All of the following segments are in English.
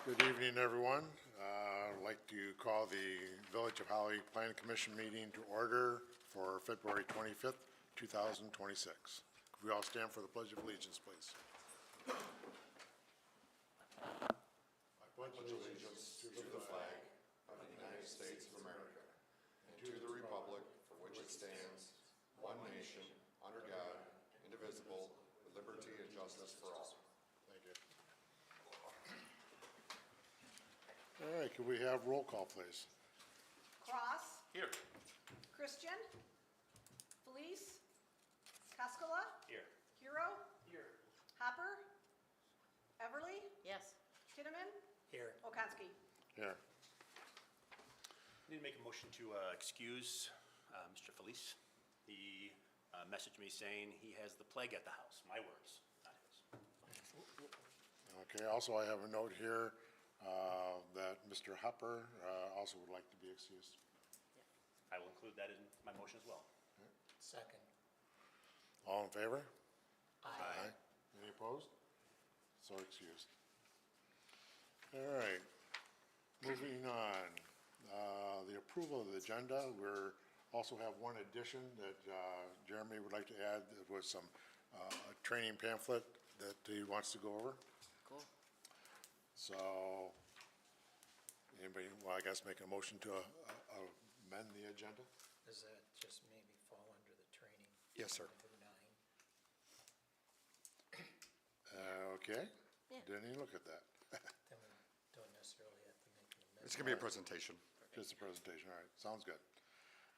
Good evening, everyone. I'd like to call the Village of Holly Planning Commission meeting to order for February 25th, 2026. Could we all stand for the Pledge of Allegiance, please? I pledge allegiance to the flag of the United States of America, and to the republic for which it stands, one nation, under God, indivisible, with liberty and justice for all. Thank you. All right, could we have roll call, please? Cross. Here. Christian. Felice. Cascola. Here. Hero. Here. Hopper. Everly. Yes. Kinnaman. Here. Okonski. Here. Need to make a motion to excuse Mr. Felice. He messaged me saying he has the plague at the house. My words, not his. Okay, also I have a note here that Mr. Hopper also would like to be excused. I will include that in my motion as well. Second. All in favor? Aye. Any opposed? So excused. All right, moving on. The approval of the agenda, we also have one addition that Jeremy would like to add. It was some a training pamphlet that he wants to go over. Cool. So, anybody, well, I guess make a motion to amend the agenda? Does that just maybe fall under the training? Yes, sir. Under 9? Okay, Yeah. didn't even look at that. Then we don't necessarily have to make an amendment. It's going to be a presentation. Just a presentation, all right, sounds good.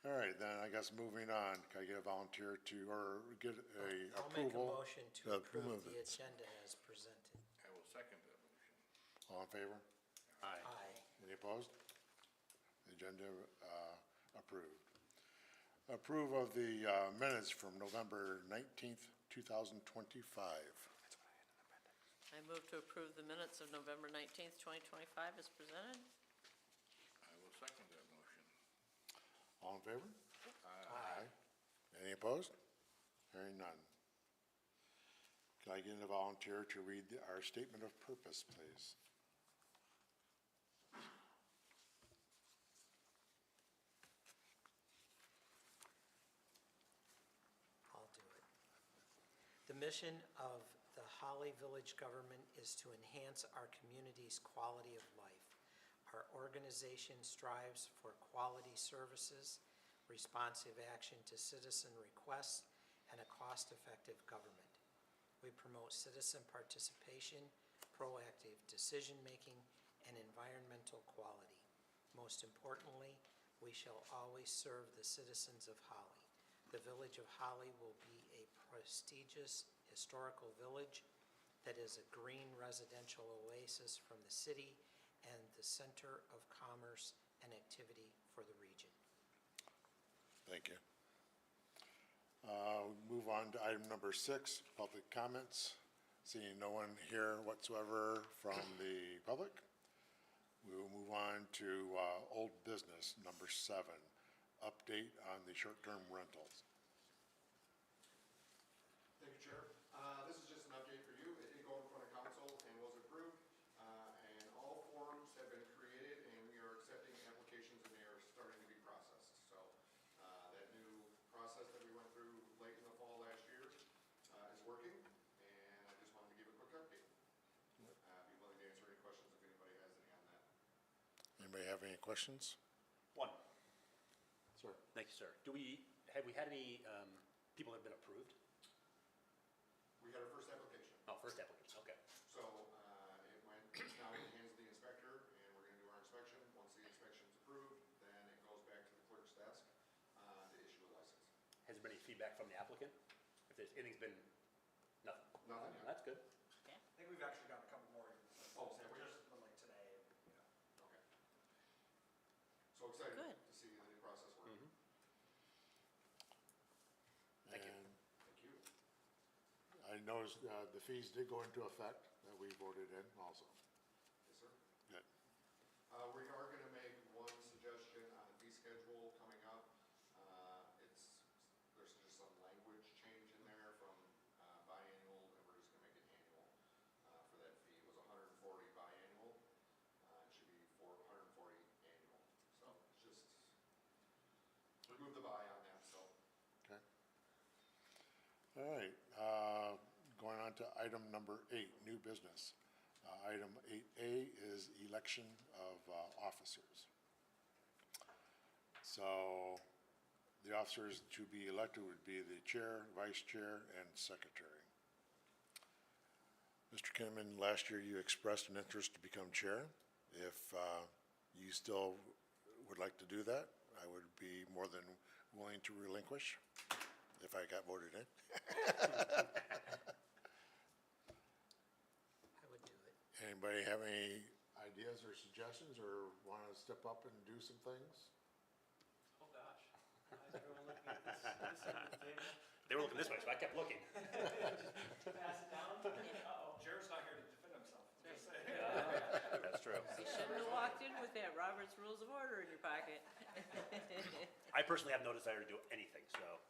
All right, then I guess moving on, can I get a volunteer to, or get a I'll make a approval? motion to approve move the it. agenda as presented. I will second that motion. All in favor? Aye. Aye. Any opposed? The agenda approved. Approve of the minutes from November 19th, 2025. I move to approve the minutes of November 19th, 2025 as presented. I will second that motion. All in favor? Aye. Any opposed? Hearing none. Can I get a volunteer to read our statement of purpose, please? I'll do it. The mission of the Holly Village government is to enhance our community's quality of life. Our organization strives for quality services, responsive action to citizen requests, and a cost-effective government. We promote citizen participation, proactive decision-making, and environmental quality. Most importantly, we shall always serve the citizens of Holly. The Village of Holly will be a prestigious historical village that is a green residential oasis from the city and the center of commerce and activity for the region. Thank you. Move on to item number 6, public comments. Seeing no one here whatsoever from the public, we will move on to old business, number 7, update on the short-term rentals. Thank you, Chair. This is just an update for you. It did go in front of council and was approved, and all forms have been created, and we are accepting applications, and they are starting to be processed. So that new process that we went through late in the fall last year is working, and I just wanted to give a quick update. Be willing to answer any questions if anybody has any on that. Anybody have any questions? One. Sir. Thank you, sir. Have we had any people that have been approved? We had our first application. Oh, first application, okay. So it went now in the hands of the inspector, and we're going to do our inspection. Once the inspection's approved, then it goes back to the clerk's desk to issue a license. Has there been any feedback from the applicant? If there's anything's been, nothing? Nothing yet. That's good. Yeah. I think we've actually got a couple more. Oh, have we? Just like today. Okay. So excited Good. to see the new process work. Thank you. And Thank you. I noticed the fees did go into effect that we voted in also. Yes, sir. Good. We are going to make one suggestion on the fee schedule coming up. There's just some language change in there from biannual, and we're just going to make it annual for that fee. It was $140 biannual. All right, going on to item number 8, new business. Item 8A is election of officers. So the officers to be elected would be the chair, vice chair, and secretary. Mr. Kinnaman, last year you expressed an interest to become chair. If you still would like to do that, I would be more than willing to relinquish if I got voted in. I would do it. Anybody have any ideas or suggestions or want to step up and do some things? Oh, gosh. Why is everyone looking at this end of the table? They were looking this way, so I kept looking. Pass it down? Uh-oh, Jared's not here to defend himself. Just saying. That's true. You shouldn't have walked in with that Robert's Rules of Order in your pocket. I personally have no desire to do anything, so,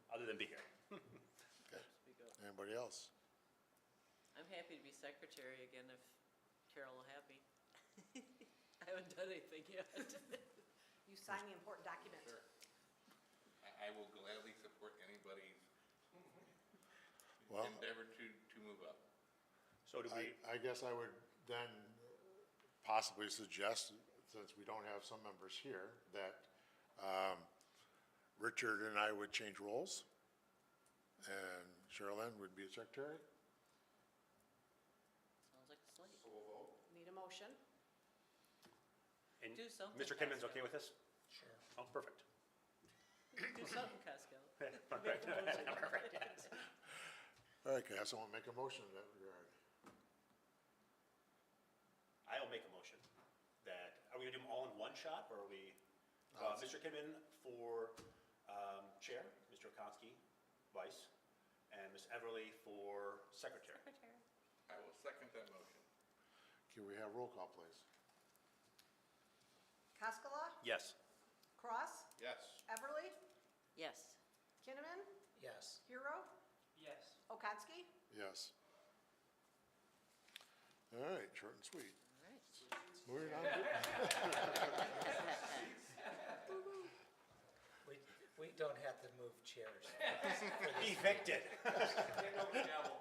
other than be here. Okay. Speak up. Anybody else? I'm happy to be secretary again if Carol will have me. I haven't done anything yet. You sign the important document. Sure. I will gladly support anybody's Well, endeavor to move up. So do we, I guess I would then possibly suggest, since we don't have some members here, that Richard and I would change roles, and Sherilyn would be a secretary. Sounds like a slate. So we'll vote. Need a motion? and Do something, Mr. Kinnaman's Pascal. okay with this? Sure. Oh, perfect. Do something, Casco. Perfect. Perfect, yes. All right, can I have someone make a motion in that regard? I'll make a motion that, are we gonna do them all in one shot, or are we, Mr. Kinnaman for chair, Mr. Okonski vice, and Ms. Everly for secretary? Secretary. I will second that motion. Can we have roll call, please? Cascola? Yes. Cross? Yes. Everly? Yes. Kinnaman? Yes. Hero? Yes. Okatsky? Yes. All right, short and sweet. All right. Moving on. We don't have to move chairs. Evicted. Hand over the gavel.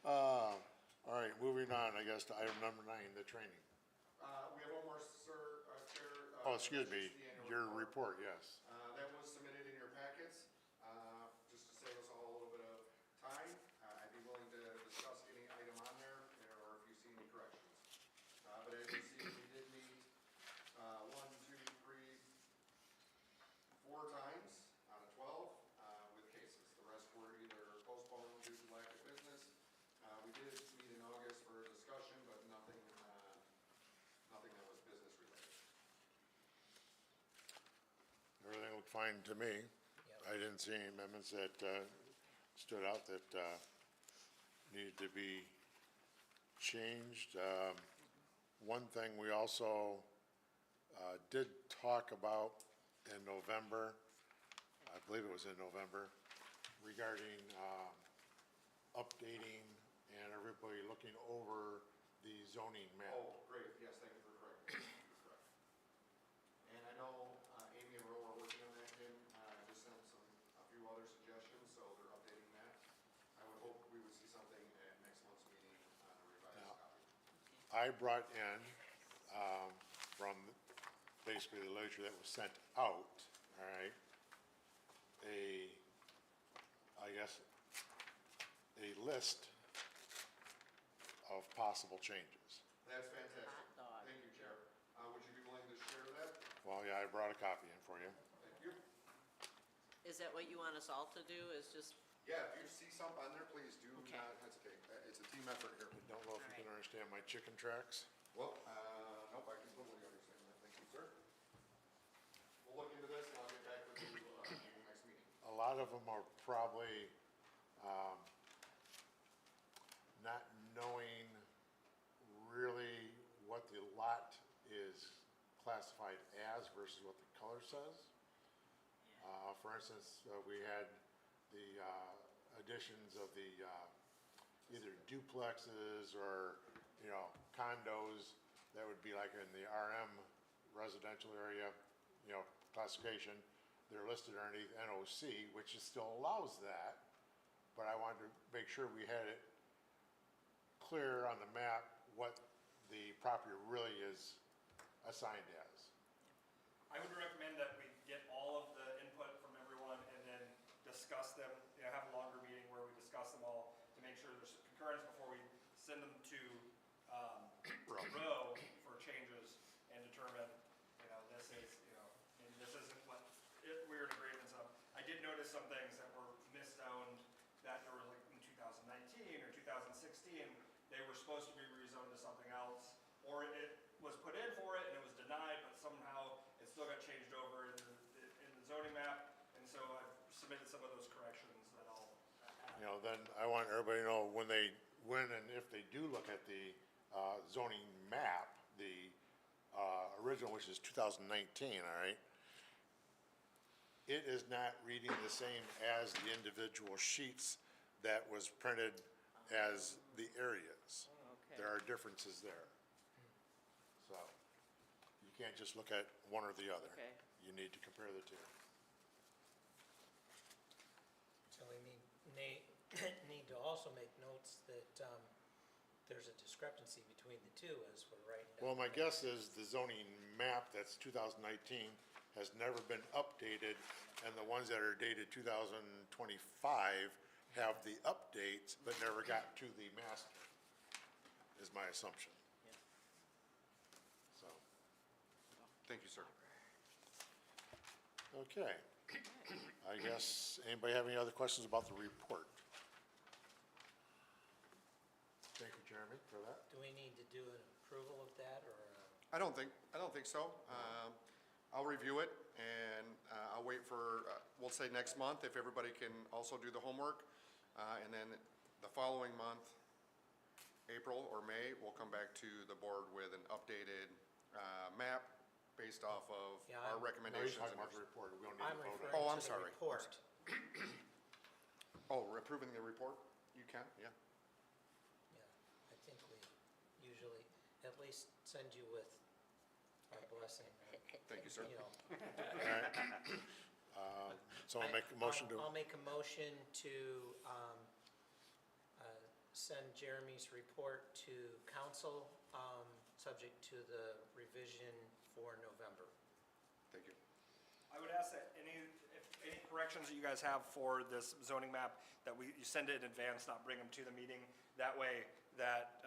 All right, moving on, I guess, to item number 9, the training. We have one more, sir, Chair. Oh, excuse me, which is the annual your report, yes. That was submitted in your packets. Just to save us all a little bit of time, I'd be willing to discuss any item on there, or if you see any corrections. But as you see, we did meet 1, 2, 3, 4 times out of 12 with cases. The rest were either postponed due to lack of business. We did meet in August for a discussion, but nothing that was business related. Everything looked fine to me. Yep. I didn't see any amendments that stood out that needed to be changed. One thing we also did talk about in November, I believe it was in November, regarding updating and everybody looking over the zoning map. Oh, great, yes, thank you for correcting. Correct. And I know Amy and Roe are working on that, Kim, just sent a few other suggestions, so they're updating that. I would hope we would see something at next month's meeting on a revised Yeah. copy. I brought in, from basically the literature that was sent out, all right, I guess, a list of possible changes. That's fantastic. Hot dog. Thank you, Chair. Would you be willing to share that? Well, yeah, I brought a copy in for you. Thank you. Is that what you want us all to do, is just, Yeah, if you see something on there, please do Okay. not hesitate. It's a team effort here. I don't know if you can understand my chicken tracks. Well, nope, I completely understand that. Thank you, sir. We'll look into this and I'll get back with you in the next meeting. A lot of them are probably not knowing really what the lot is classified as versus what the color says. For instance, we had the additions of the either duplexes or, condos that would be like in the RM residential area, classification. they're listed underneath NOC, which is still allows that, but I wanted to make sure we had it clear on the map what the property really is assigned as. I would recommend that we get all of the input from everyone and then discuss them, have a longer meeting where we discuss them all to make sure there's concurrence before we send them to, Row for changes and determine, this is, maybe this isn't what we're in agreement of. I did notice some things that were miszoned that there were like in 2019 or 2016, they were supposed to be rezoned to something else, or it was put in for it and it was denied, but somehow it still got changed over in the zoning map, and so I've submitted some of those corrections that I'll add. Then I want everybody to know when and if they do look at the zoning map, the original, which is 2019, all right? It is not reading the same as the individual sheets that was printed as the areas. Okay. There are differences there. So, you can't just look at one or the other. Okay. You need to compare the two. So we need to also make notes that there's a discrepancy between the two as we're writing down. Well, my guess is the zoning map that's 2019 has never been updated, and the ones that are dated 2025 have the updates, but never got to the master, is my assumption. Yeah. So, Thank you, sir. okay. I guess, anybody have any other questions about the report? Thank you, Jeremy, for that. Do we need to do an approval of that, or? I don't think so. I'll review it, and I'll wait for, we'll say next month, if everybody can also do the homework. And then the following month, April or May, we'll come back to the board with an updated map based off of Yeah, our No, he's recommendations. talking about the report, we don't I'm need to vote on it. referring Oh, I'm to the sorry. report. Oh, we're approving the report? You can, yeah. Yeah, I think we usually at least send you with our blessing. Thank you, sir. All right. So I'll make a motion to, I'll make a motion to send Jeremy's report to council, subject to the revision for November. Thank you. I would ask that any corrections that you guys have for this zoning map, that you send it in advance, not bring them to the meeting. That way that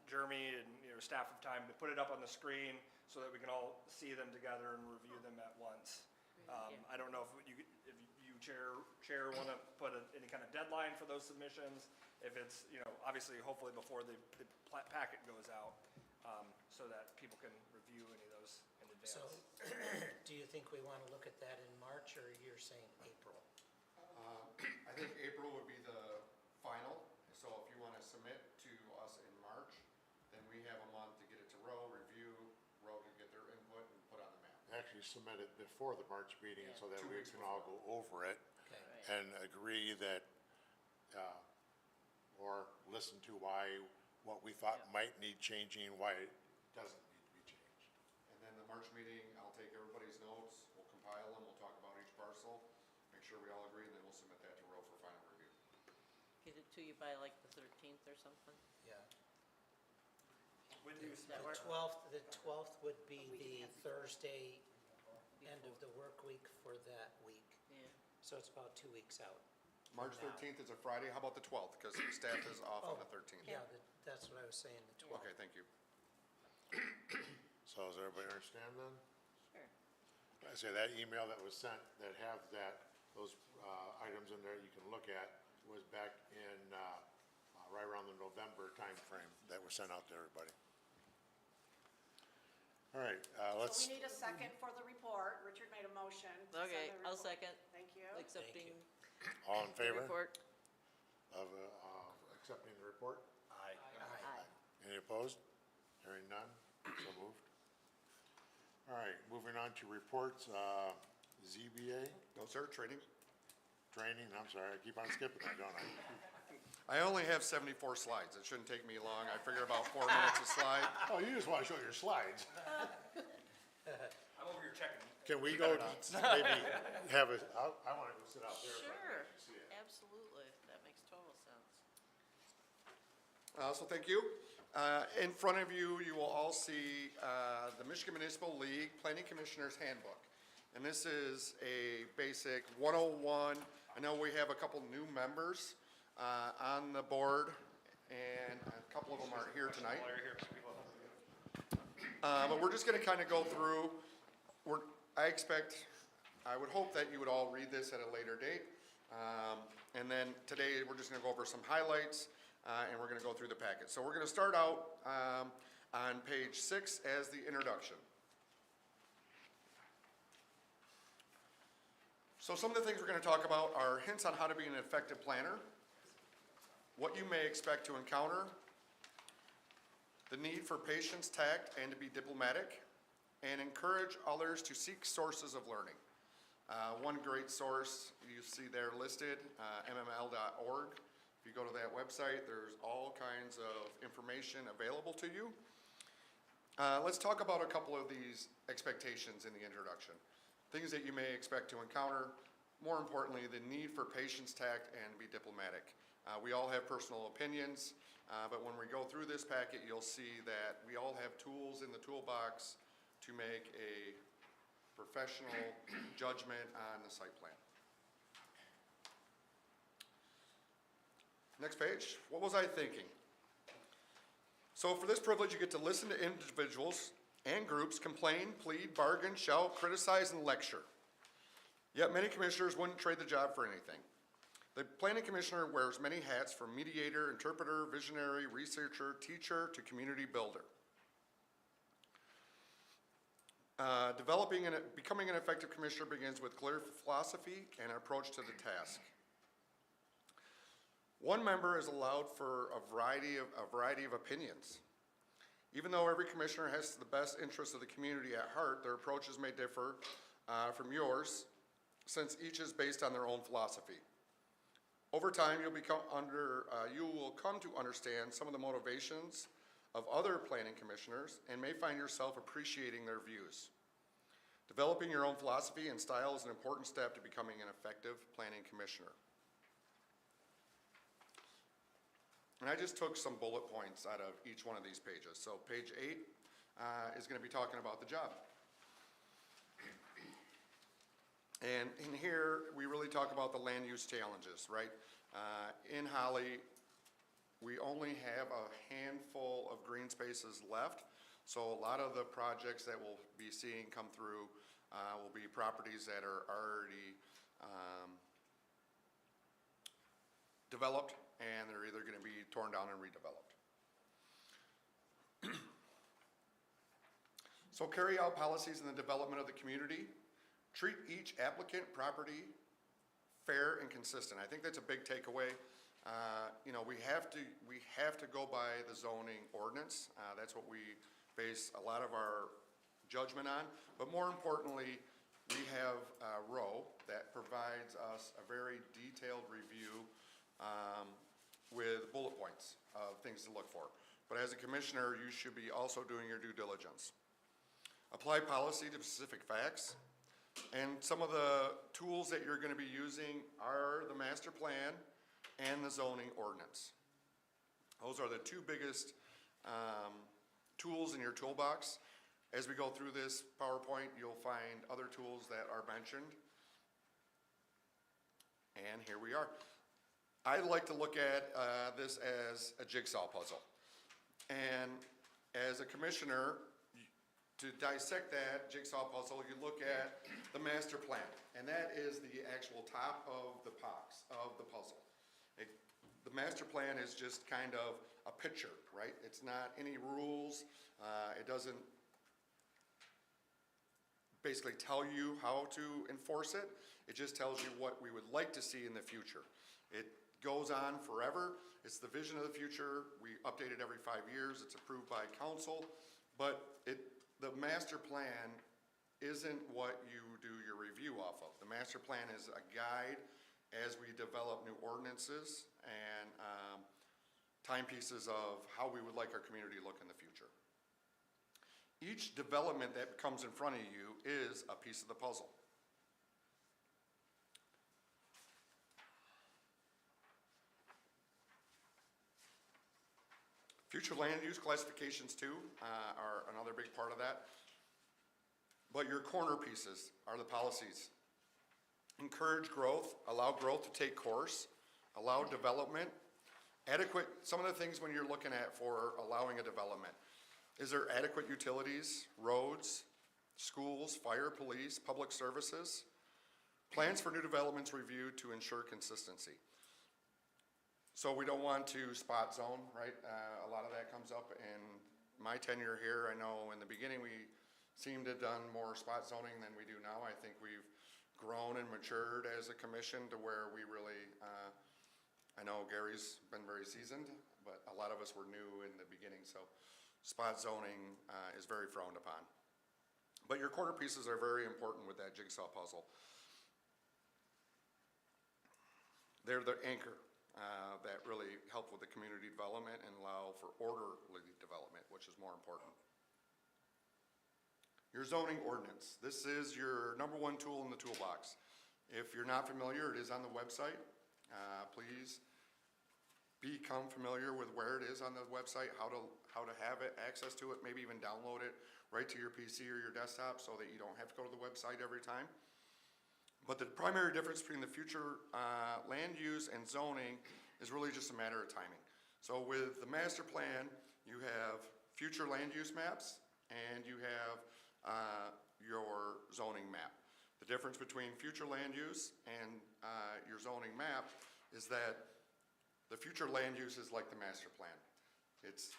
Jeremy and staff have time to put it up on the screen so that we can all see them together and review them at once. I don't know if you chair want to put any kind of deadline for those submissions. If it's, obviously, hopefully before the packet goes out, so that people can review any of those in advance. So, do you think we want to look at that in March, or you're saying April? I think April would be the final, so if you want to submit to us in March, then we have a month to get it to Row, review, Row to get their input and put on the map. actually submit it before the March meeting, so that 2 we weeks can all go over it Okay. Right. and agree that, or listen to what we thought Yeah. might need changing, why it doesn't need to be changed. And then the March meeting, I'll take everybody's notes, we'll compile them, we'll talk about each parcel, make sure we all agree, and then we'll submit that to Row for final review. Get it to you by like the 13th or something? Yeah. When do you Does that The work? 12th would be the Thursday end of the work week for that week. Yeah. So it's about 2 weeks out. March Now. 13th is a Friday, how about the 12th, because the staff is off on the 13th? Yeah, that's what I was saying, the 12th. Okay, thank you. So does everybody understand then? Sure. I say that email that was sent, that have those items in there you can look at, was back in, right around the November timeframe that was sent out to everybody. All right, let's, So we need a second for the report. Richard made a motion. to send Okay, the I'll report. second, Thank you. accepting all in the favor report. of accepting the report? Aye. Aye. Any opposed? Hearing none, so moved. All right, moving on to reports, ZBA, No, sir, training? training, I'm sorry, I keep on skipping that, don't I? I only have 74 slides, it shouldn't take me long, I figure about 4 minutes a slide. Oh, you just want to show your slides. I'm over here checking. Can we go, maybe have a, I want to go sit out there. if I can Sure, actually see it. absolutely, that makes total sense. So thank you. In front of you, you will all see the Michigan Municipal League Planning Commissioners Handbook. And this is a basic 101. I know we have a couple new members on the board, and a couple of them aren't here tonight. But we're just going to kind of go through. I would hope that you would all read this at a later date. And then today, we're just going to go over some highlights, and we're going to go through the packet. So we're going to start out on page 6 as the introduction. So some of the things we're going to talk about are hints on how to be an effective planner, what you may expect to encounter, the need for patience, tact, and to be diplomatic, and encourage others to seek sources of learning. One great source you see there listed, mml.org. If you go to that website, there's all kinds of information available to you. Let's talk about a couple of these expectations in the introduction. Things that you may expect to encounter. More importantly, the need for patience, tact, and be diplomatic. We all have personal opinions, but when we go through this packet, you'll see that we all have tools in the toolbox to make a professional judgment on the site plan. Next page. What was I thinking? So for this privilege, you get to listen to individuals and groups complain, plead, bargain, shout, criticize, and lecture. Yet many commissioners wouldn't trade the job for anything. The planning commissioner wears many hats, from mediator, interpreter, visionary, researcher, teacher, to community builder. Becoming an effective commissioner begins with clear philosophy and approach to the task. One member is allowed for a variety of opinions. Even though every commissioner has the best interests of the community at heart, their approaches may differ from yours, since each is based on their own philosophy. Over time, you will come to understand some of the motivations of other planning commissioners and may find yourself appreciating their views. Developing your own philosophy and style is an important step to becoming an effective planning commissioner. And I just took some bullet points out of each one of these pages. So page 8 is going to be talking about the job. And in here, we really talk about the land use challenges, right? In Holly, we only have a handful of green spaces left. So a lot of the projects that we'll be seeing come through will be properties that are already developed, and they're either going to be torn down and redeveloped. So carry out policies in the development of the community. Treat each applicant property fair and consistent. I think that's a big takeaway. We have to go by the zoning ordinance. That's what we base a lot of our judgment on. But more importantly, we have Roe that provides us a very detailed review with bullet points of things to look for. But as a commissioner, you should be also doing your due diligence. Apply policy to specific facts. And some of the tools that you're going to be using are the master plan and the zoning ordinance. Those are the two biggest tools in your toolbox. As we go through this PowerPoint, you'll find other tools that are mentioned. And here we are. I like to look at this as a jigsaw puzzle. And as a commissioner, to dissect that jigsaw puzzle, you look at the master plan, and that is the actual top of the box of the puzzle. The master plan is just kind of a picture, right? It's not any rules. It doesn't basically tell you how to enforce it. It just tells you what we would like to see in the future. It goes on forever. It's the vision of the future. We update it every 5 years. It's approved by council, but the master plan isn't what you do your review off of. The master plan is a guide as we develop new ordinances and timepieces of how we would like our community to look in the future. each development that comes in front of you is a piece of the puzzle. Future land use classifications too are another big part of that. But your corner pieces are the policies. Encourage growth, allow growth to take course, allow development, adequate, some of the things when you're looking at for allowing a development. Is there adequate utilities, roads, schools, fire, police, public services? Plans for new developments reviewed to ensure consistency. So we don't want to spot zone, right? A lot of that comes up in my tenure here. I know in the beginning we seemed to have done more spot zoning than we do now. I think we've grown and matured as a commission to where we really, I know Gary's been very seasoned, but a lot of us were new in the beginning, so spot zoning is very frowned upon. But your corner pieces are very important with that jigsaw puzzle. They're the anchor that really help with the community development and allow for orderly development, which is more important. Your zoning ordinance. This is your number one tool in the toolbox. If you're not familiar, it is on the website. Please become familiar with where it is on the website, how to have it, access to it, maybe even download it right to your PC or your desktop so that you don't have to go to the website every time. But the primary difference between the future land use and zoning is really just a matter of timing. So with the master plan, you have future land use maps and you have your zoning map. The difference between future land use and your zoning map is that the future land use is like the master plan. It's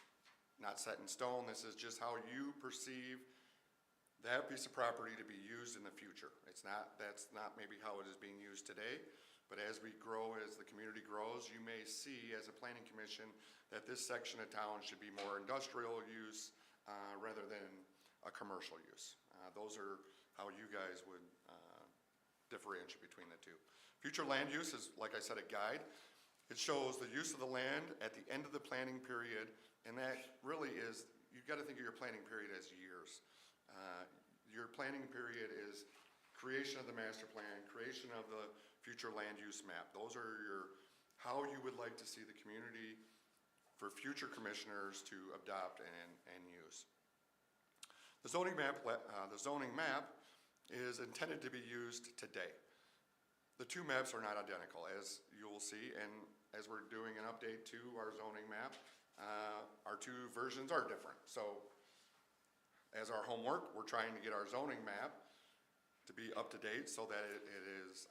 not set in stone. This is just how you perceive that piece of property to be used in the future. That's not maybe how it is being used today, but as we grow, as the community grows, you may see as a planning commission that this section of town should be more industrial use rather than a commercial use. Those are how you guys would differentiate between the two. Future land use is, like I said, a guide. It shows the use of the land at the end of the planning period, and that really is, you've got to think of your planning period as years. Your planning period is creation of the master plan, creation of the future land use map. Those are how you would like to see the community for future commissioners to adopt and use. The zoning map is intended to be used today. The two maps are not identical, as you will see, and as we're doing an update to our zoning map, our two versions are different. So as our homework, we're trying to get our zoning map to be up to date so that it is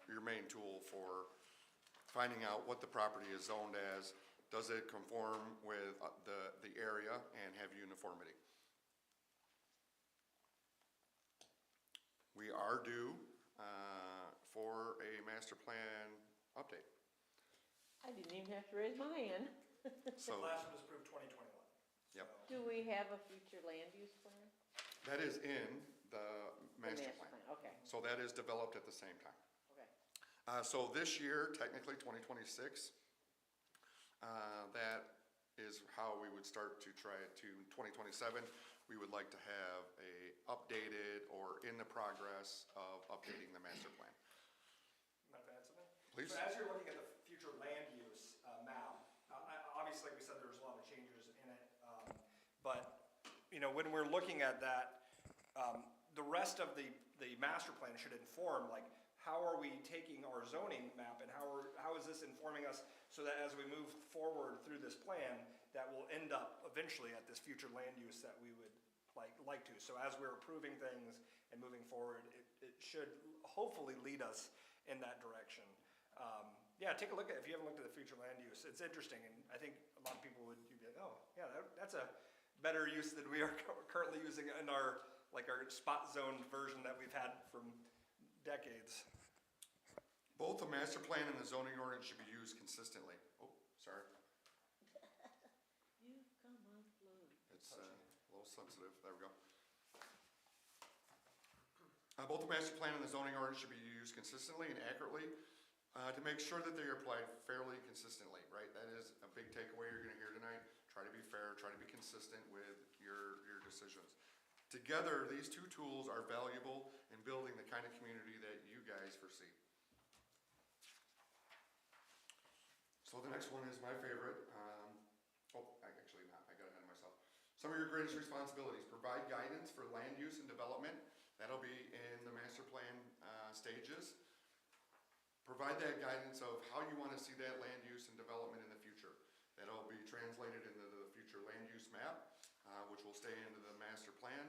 your main tool for finding out what the property is zoned as. Does it conform with the area and have uniformity? We are due for a master plan update. I didn't even have to raise my hand. The So last one was approved 2021. Yep. Do we have a future land use plan? that is in the master plan. Okay, So that is developed at the same time. okay. So this year, technically 2026, that is how we would start to try it to 2027. We would like to have a updated or in the progress of updating the master plan. Mind if I add something? Please. So as you're looking at the future land use map, obviously, like we said, there's a lot of changes in it. But, when we're looking at that, the rest of the master plan should inform, like, how are we taking our zoning map and how is this informing us so that as we move forward through this plan, that will end up eventually at this future land use that we would like to. So as we're approving things and moving forward, it should hopefully lead us in that direction. Yeah, take a look at, if you haven't looked at the future land use, it's interesting, and I think a lot of people would be like, oh, yeah, that's a better use than we are currently using in our spot zone version that we've had from decades. Both the master plan and the zoning ordinance should be used consistently. Oh, sorry. You've come unglued. It's a little sensitive. There we go. Both the master plan and the zoning ordinance should be used consistently and accurately to make sure that they are applied fairly and consistently, right? That is a big takeaway you're going to hear tonight. Try to be fair, try to be consistent with your decisions. Together, these two tools are valuable in building the kind of community that you guys foresee. So the next one is my favorite. Actually not, I got ahead of myself. Some of your greatest responsibilities: provide guidance for land use and development. That'll be in the master plan stages. Provide that guidance of how you want to see that land use and development in the future. That'll be translated into the future land use map, which will stay into the master plan.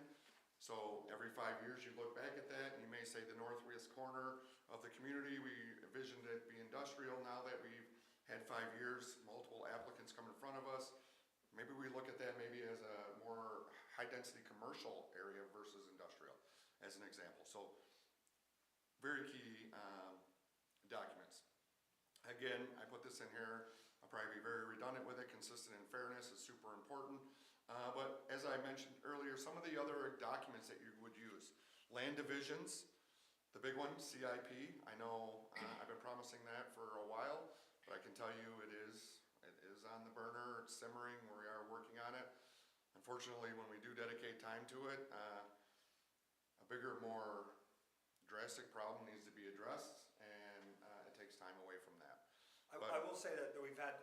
So every 5 years, you look back at that, and you may say the northwest corner of the community, we envisioned it be industrial. Now that we've had 5 years, multiple applicants come in front of us, maybe we look at that maybe as a more high-density commercial area versus industrial, as an example. So very key documents. Again, I put this in here. I'll probably be very redundant with it. Consistent and fairness is super important. But as I mentioned earlier, some of the other documents that you would use: land divisions, the big one, CIP. I know I've been promising that for a while, but I can tell you it is on the burner. It's simmering. We are working on it. Unfortunately, when we do dedicate time to it, a bigger, more drastic problem needs to be addressed, and it takes time away from that. I will say that we've had,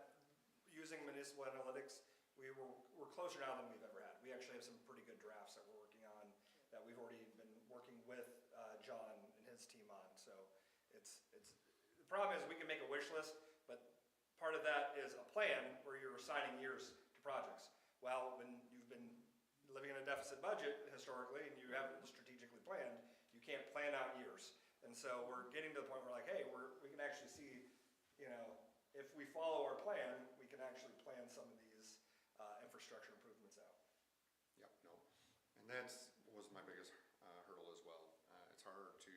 using municipal analytics, we're closer now than we've ever had. We actually have some pretty good drafts that we're working on, that we've already been working with John and his team on. So the problem is we can make a wish list, but part of that is a plan where you're assigning years to projects. Well, when you've been living in a deficit budget historically and you haven't strategically planned, you can't plan out years. And so we're getting to the point where we're like, hey, we can actually see, if we follow our plan, we can actually plan some of these infrastructure improvements out. Yeah, no. And that was my biggest hurdle as well. It's hard to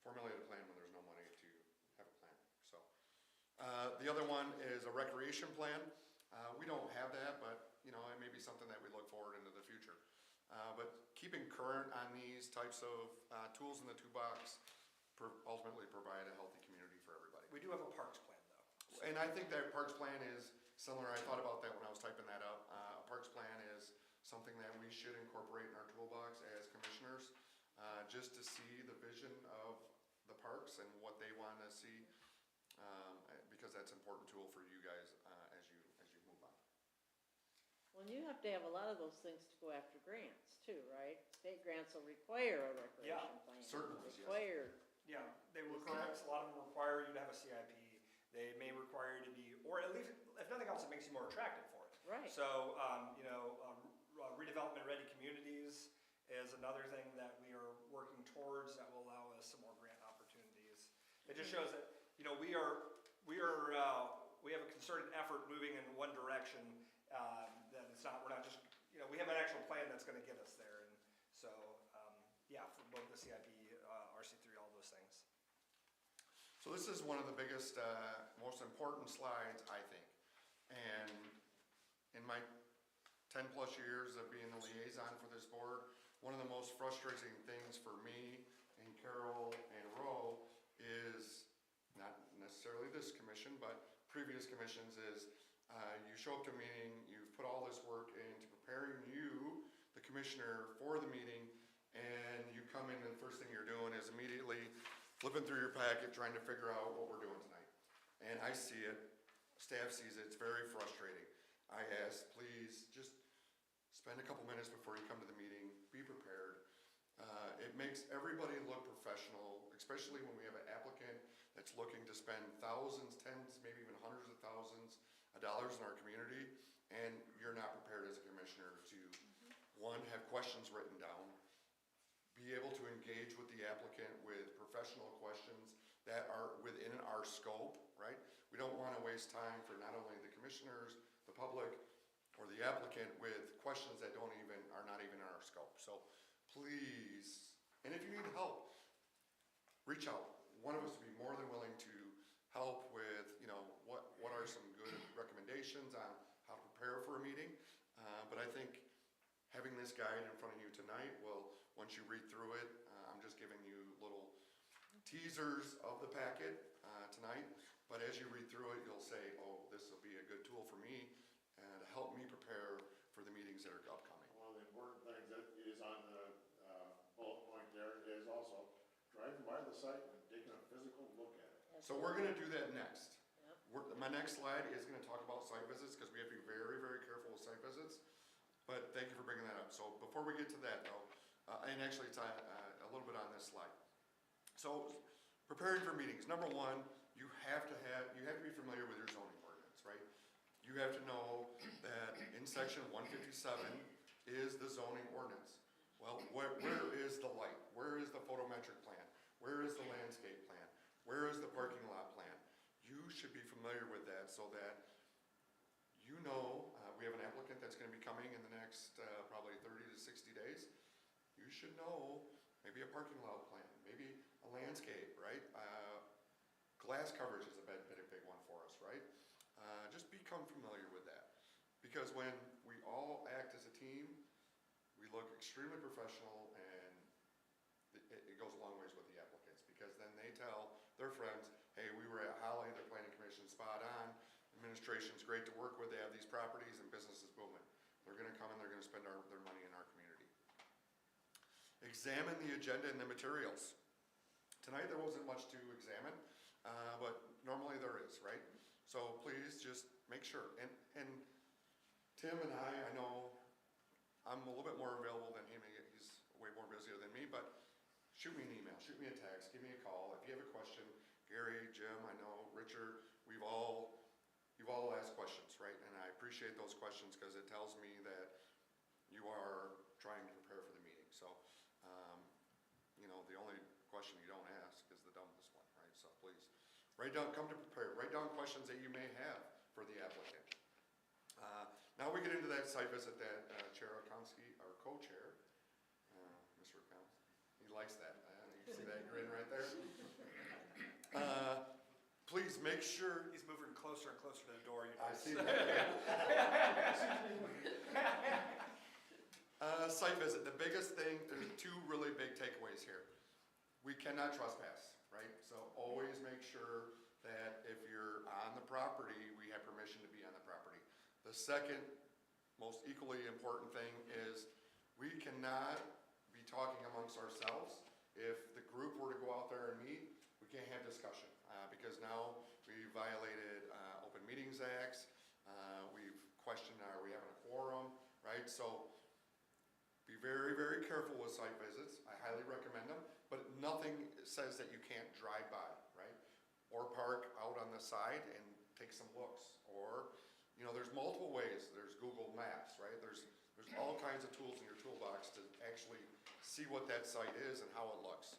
formulate a plan when there's no money to have a plan. So the other one is a recreation plan. We don't have that, but it may be something that we look forward into the future. But keeping current on these types of tools in the toolbox ultimately provide a healthy community for everybody. We do have a parks plan, though. And I think that parks plan is similar. I thought about that when I was typing that up. A parks plan is something that we should incorporate in our toolbox as commissioners, just to see the vision of the parks and what they want to see, because that's an important tool for you guys as you move on. Well, you have to have a lot of those things to go after grants too, right? State grants will require a recreation plan. Certainly, yes. Require. Yeah, they require, a lot of them require you to have a CIP. They may require you to be, or at least, if nothing else, it makes you more attractive for it. Right. So, redevelopment-ready communities is another thing that we are working towards that will allow us some more grant opportunities. It just shows that, we have a concerted effort moving in one direction, that we're not just, we have an actual plan that's gonna get us there. And so, for both the CIP, RC3, all those things. So this is one of the biggest, most important slides, I think. And in my 10+ years of being the liaison for this board, one of the most frustrating things for me and Carol and Roe is, not necessarily this commission, but previous commissions, is you show up to a meeting, you've put all this work into preparing you, the commissioner, for the meeting, and you come in and the first thing you're doing is immediately flipping through your packet, trying to figure out what we're doing tonight. And I see it, staff sees it, it's very frustrating. I ask, please, just spend a couple minutes before you come to the meeting, be prepared. It makes everybody look professional, especially when we have an applicant that's looking to spend thousands, tens, maybe even hundreds of thousands of dollars in our community, and you're not prepared as a commissioner to, one, have questions written down, be able to engage with the applicant with professional questions that are within our scope, right? We don't want to waste time for not only the commissioners, the public, or the applicant with questions that are not even in our scope. So please, and if you need help, reach out. One of us would be more than willing to help with, what are some good recommendations on how to prepare for a meeting. But I think having this guide in front of you tonight will, once you read through it, I'm just giving you little teasers of the packet tonight, but as you read through it, you'll say, oh, this will be a good tool for me to help me prepare for the meetings that are upcoming. One of the important things that is on the So we're gonna do that next. Yep. My next slide is gonna talk about site visits, because we have to be very, very careful with site visits. But thank you for bringing that up. So before we get to that though, and actually it's a little bit on this slide. So preparing for meetings, number one, you have to be familiar with your zoning ordinance, right? You have to know that in section 157 is the zoning ordinance. Well, where is the light? Where is the photometric plan? Where is the landscape plan? Where is the parking lot plan? You should be familiar with that so that you know, we have an applicant that's gonna be coming in the next probably 30 to 60 days. You should know maybe a parking lot plan, maybe a landscape, right? Glass coverage is a big one for us, right? Just become familiar with that. Because when we all act as a team, we look extremely professional, and it goes a long ways with the applicants, because then they tell their friends, hey, we were at Holly, the planning commission spot on, administration's great to work with, they have these properties and business is booming. They're gonna come and they're gonna spend their money in our community. Examine the agenda and the materials. Tonight there wasn't much to examine, but normally there is, right? So please just make sure. And Tim and I know I'm a little bit more available than him. He's way more busier than me, but shoot me an email, shoot me a text, give me a call. If you have a question, Gary, Jim, I know, Richard, you've all asked questions, right? And I appreciate those questions because it tells me that you are trying to prepare for the meeting. So, the only question you don't ask is the dumbest one, right? So please, come to prepare, write down questions that you may have for the applicant. Now we get into that site visit that Chair Okonski, our co-chair, Mr. Okonski, he likes that. You see that grin right there? Please make sure. He's moving closer and closer to the door, you I notice. see that. Site visit, the biggest thing, there's two really big takeaways here. We cannot trespass, right? So always make sure that if you're on the property, we have permission to be on the property. The second, most equally important thing is we cannot be talking amongst ourselves. If the group were to go out there and meet, we can't have discussion, because now we violated Open Meetings Acts. We've questioned, are we having a quorum, right? So be very, very careful with site visits. I highly recommend them, but nothing says that you can't drive by, right? Or park out on the side and take some looks. Or, there's multiple ways. There's Google Maps, right? There's all kinds of tools in your toolbox to actually see what that site is and how it looks.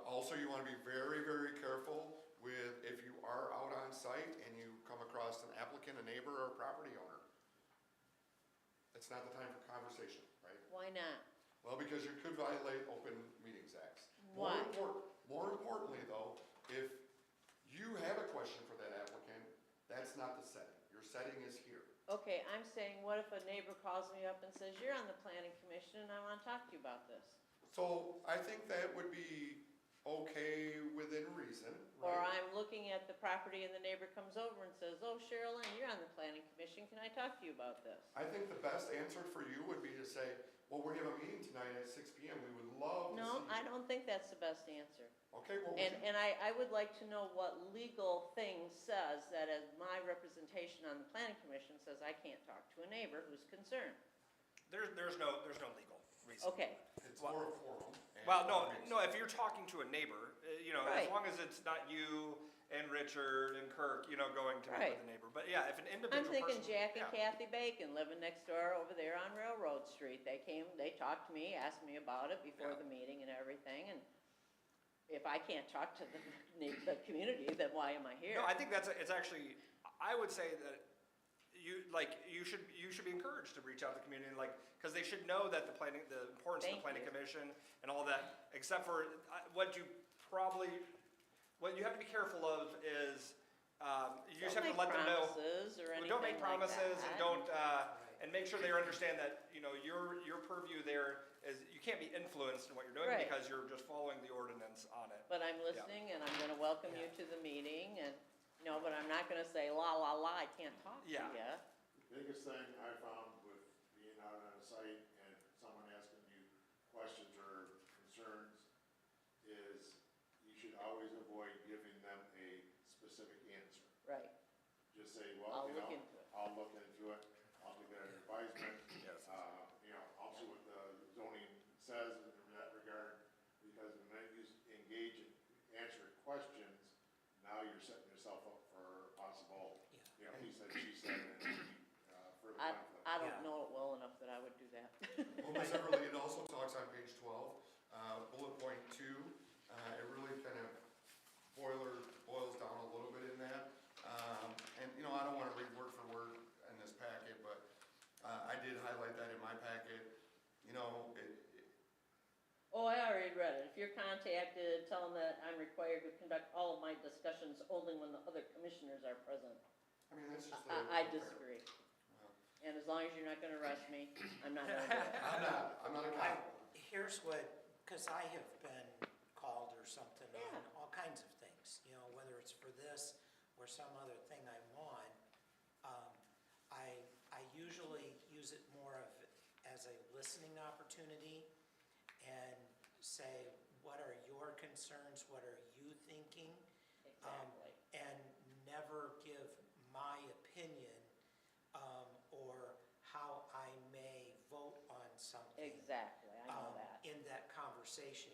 Also, you want to be very, very careful with if you are out on site and you come across an applicant, a neighbor, or a property owner. It's not the time for conversation, right? Why not? Well, because you could violate Open Meetings Acts. Why? More importantly, though, if you have a question for that applicant, that's not the setting. Your setting is here. Okay, I'm saying, what if a neighbor calls me up and says, you're on the planning commission and I want to talk to you about this? So I think that would be okay within reason, Or right? I'm looking at the property and the neighbor comes over and says, oh, Cheryl Lynn, you're on the planning commission, can I talk to you about this? I think the best answer for you would be to say, well, we have a meeting tonight at 6 p.m. We would love to see No, you. I don't think that's the best answer. Okay, well, And I would like to know what legal thing says that as my representation on the planning commission says I can't talk to a neighbor who's concerned. There's no legal reason. Okay, it's more a forum. and Well, meetings. no, if you're talking to a neighbor, Right. as long as it's not you and Richard and Kirk, going to meet Right. with the neighbor. But yeah, if an individual I'm thinking person. Jack and yeah. Kathy Bacon living next door over there on Railroad Street. They talked to me, asked me about it before Yeah. the meeting and everything, and if I can't talk to the community, then why am I here? No, I think it's actually, I would say that you should be encouraged to reach out to the community, because they should know that the importance of Thank the planning you. commission and all that, except for what you have to be careful of is, you just have to let them know. Don't make promises or anything Don't make like promises that. and don't, and make sure they understand that, your purview there is, you can't be influenced in what you're doing Right. because you're just following the ordinance on it. But I'm listening, and I'm gonna welcome you to the meeting, and, but I'm not gonna say, la, la, la, I can't talk to Yeah. you. Biggest thing I found with being out on a site and someone asking you questions or concerns is you should should always avoid giving them a specific answer. Right. Just say, well, I'll you look know, into it. I'll look into it, I'll give it an advisement. Yes. You know, I'll see what the zoning says in that regard, because the minute you engage in answering questions, now you're setting yourself up for possible, you know, he said, she said, and further conflict. I don't Yeah. know it well enough that I would do that. Well, Ms. Everly, it also talks on page 12, bullet point 2, it really kind of boils down a little bit in that. And, you know, I don't want to read word for word in this packet, but I did highlight that in my packet. You know, Oh, I already read it. If you're contacted, tell them that I'm required to conduct all of my discussions only when the other commissioners are present. I mean, that's just. I disagree. And as long as you're not gonna arrest me, I'm not gonna do it. I'm not a cop. Here's what, because I have been called or something on Yeah. all kinds of things, you know, whether it's for this or some other thing I'm on. I usually use it more of as a listening opportunity and say, what are your concerns, what are you thinking? Exactly. And never give my opinion, or how I may vote on something. Exactly, I know that. In that conversation.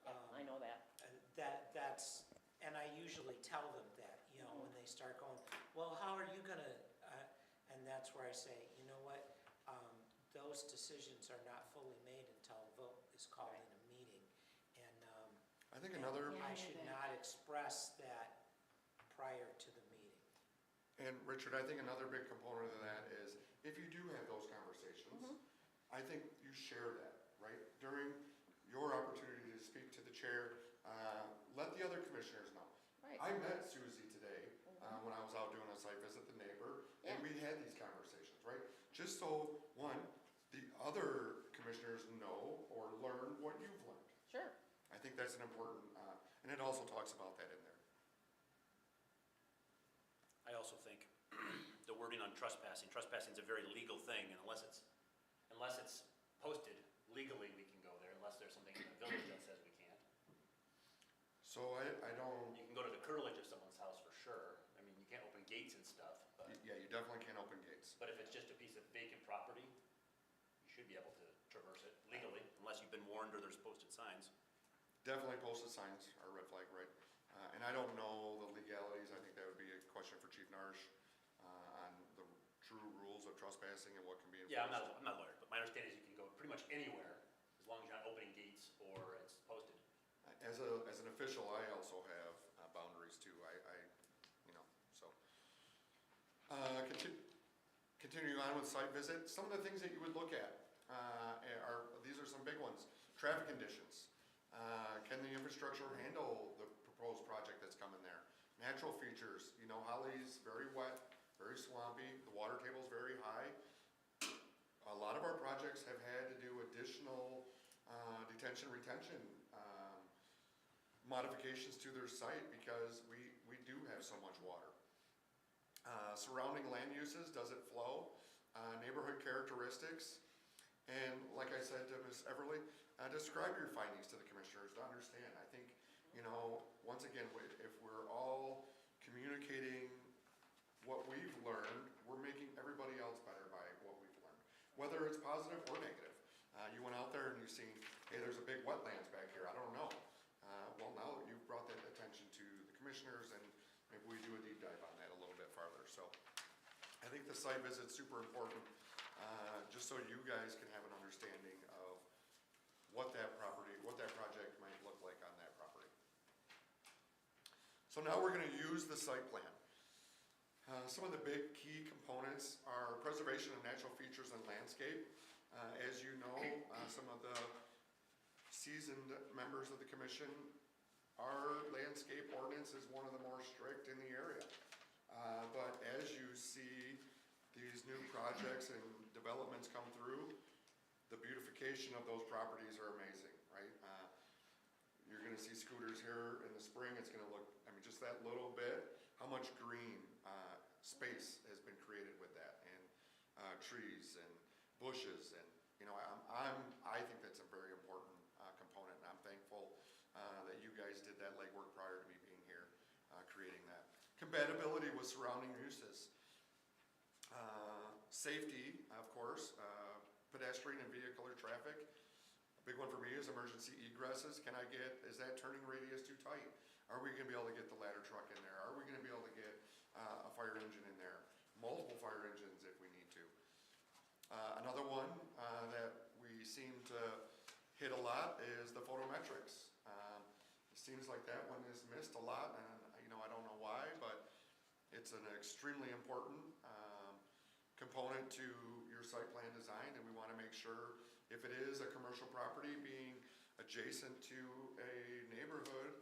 Yeah, I know that. That's, and I usually tell them that, you know, when they start going, well, how are you gonna, and that's where I say, you know what? Those decisions are not fully made until a vote is called in a meeting. And, I think another, Yeah. I should not express that prior to the meeting. and Richard, I think another big component of that is, if you do have those conversations, I think you share that, right? During your opportunity to speak to the chair, let the other commissioners know. Right. I met Susie today, when I was out doing a site visit, the neighbor, and Yeah. we had these conversations, right? Just so, one, the other commissioners know or learn what you've learned. Sure. I think that's an important, and it also talks about that in there. I also think the wording on trespassing is a very legal thing, and unless it's posted legally, we can go there, unless there's something in the village that says we can't. So I don't, You can go to the curtilage of someone's house for sure. I mean, you can't open gates and stuff, but yeah, you definitely can't open gates. if it's just a piece of vacant property, you should be able to traverse it legally, unless you've been warned or there's posted signs. Definitely posted signs are red flag, right? And I don't know the legalities, I think that would be a question for Chief Narsh, on the true rules of trespassing and what can be enforced. Yeah, I'm not a lawyer, but my understanding is you can go pretty much anywhere as long as you're not opening gates or it's posted. As an official, I also have boundaries too, you know, so. Continuing on with site visit, some of the things that you would look at these are some big ones. Traffic conditions. Can the infrastructure handle the proposed project that's coming there? Natural features, you know, Holly's very wet, very swampy, the water table's very high. A lot of our projects have had to do additional detention, retention modifications to their site because we do have so much water. Surrounding land uses, does it flow? Neighborhood characteristics. And like I said to Ms. Everly, describe your findings to the commissioners to understand. I think, you know, once again, if we're all communicating what we've learned, we're making everybody else better by what we've learned, whether it's positive or negative. You went out there and you've seen, hey, there's a big wetlands back here, I don't know. Well, now you've brought that attention to the commissioners, and maybe we do a deep dive on that a little bit farther. So I think the site visit's super important, just so you guys can have an understanding of what that project might look like on that property. So now we're gonna use the site plan. Some of the big key components are preservation of natural features and landscape. As you know, some of the seasoned members of the commission, our landscape ordinance is one of the more strict in the area. But as you see these new projects and developments come through, the beautification of those properties are amazing, right? You're gonna see scooters here in the spring, it's gonna look, I mean, just that little bit, how much green space has been created with that, and trees and bushes, and, you know, I think that's a very important component, and I'm thankful that you guys did that legwork prior to me being here, creating that. Compatibility with surrounding uses. Safety, of course, pedestrian and vehicular traffic. A big one for me is emergency egresses. Is that turning radius too tight? Are we gonna be able to get the ladder truck in there? Are we gonna be able to get a fire engine in there? Multiple fire engines if we need to. Another one that we seem to hit a lot is the photometrics. It seems like that one is missed a lot, and I don't know why, but it's an extremely important component to your site plan design, and we want to make sure if it is a commercial property being adjacent to a neighborhood,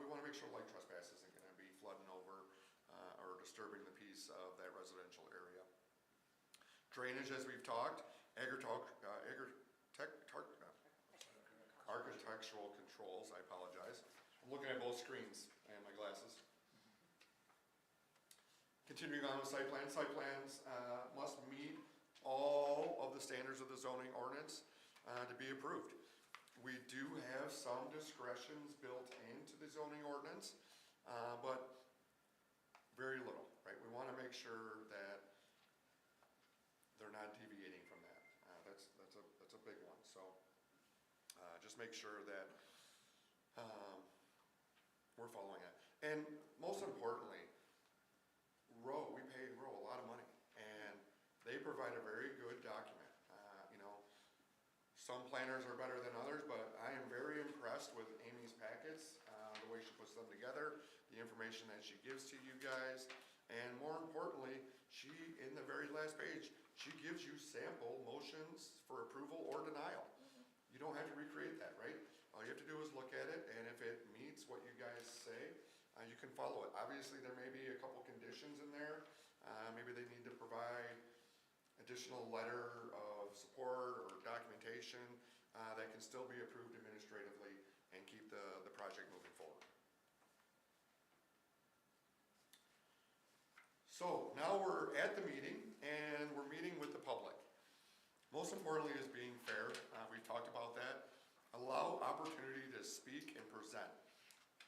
we want to make sure light trespass isn't going to be flooding over or disturbing the peace of that residential area. Drainage, as we've talked, architectural controls, I apologize. I'm looking at both screens and my glasses. Continuing on with site plans must meet all of the standards of the zoning ordinance to be approved. We do have some discretions built into the zoning ordinance, but very little, right? We want to make sure that they're not deviating from that. That's a big one. So just make sure that we're following it. And most importantly, we pay Row a lot of money, and they provide a very good document. Some planners are better than others, but I am very impressed with Amy's packets, the way she puts them together, the information that she gives to you guys, and more importantly, in the very last page, she gives you sample motions for approval or denial. You don't have to recreate that, right? All you have to do is look at it, and if it meets what you guys say, you can follow it. Obviously, there may be a couple conditions in there. Maybe they need to provide additional letter of support or documentation that can still be approved administratively and keep the project moving forward. So now we're at the meeting, and we're meeting with the public. Most importantly is being fair. We've talked about that. Allow opportunity to speak and present.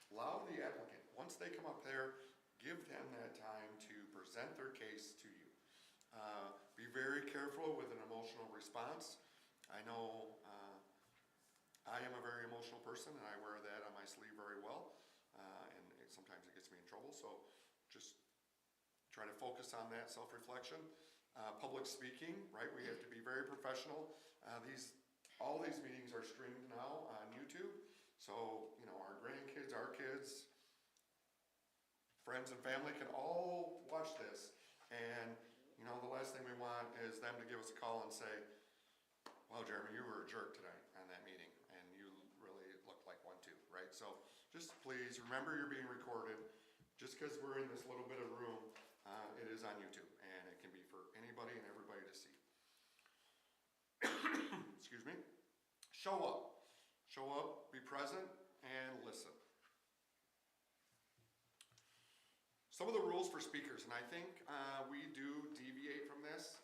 Allow the applicant, once they come up there, give them that time to present their case to you. Be very careful with an emotional response. I know I am a very emotional person, and I wear that on my sleeve very well, and sometimes it gets me in trouble, so just try to focus on that self-reflection. Public speaking, right? We have to be very professional. All these meetings are streamed now on YouTube, so our grandkids, our kids, friends and family can all watch this, and the last thing we want is them to give us a call and say, well, Jeremy, you were a jerk tonight on that meeting, and you really looked like one too, right? So just please remember you're being recorded. Just because we're in this little bit of room, it is on YouTube, and it can be for anybody and everybody to see. Excuse me. Show up. Show up, be present, and listen. Some of the rules for speakers, and I think we do deviate from this,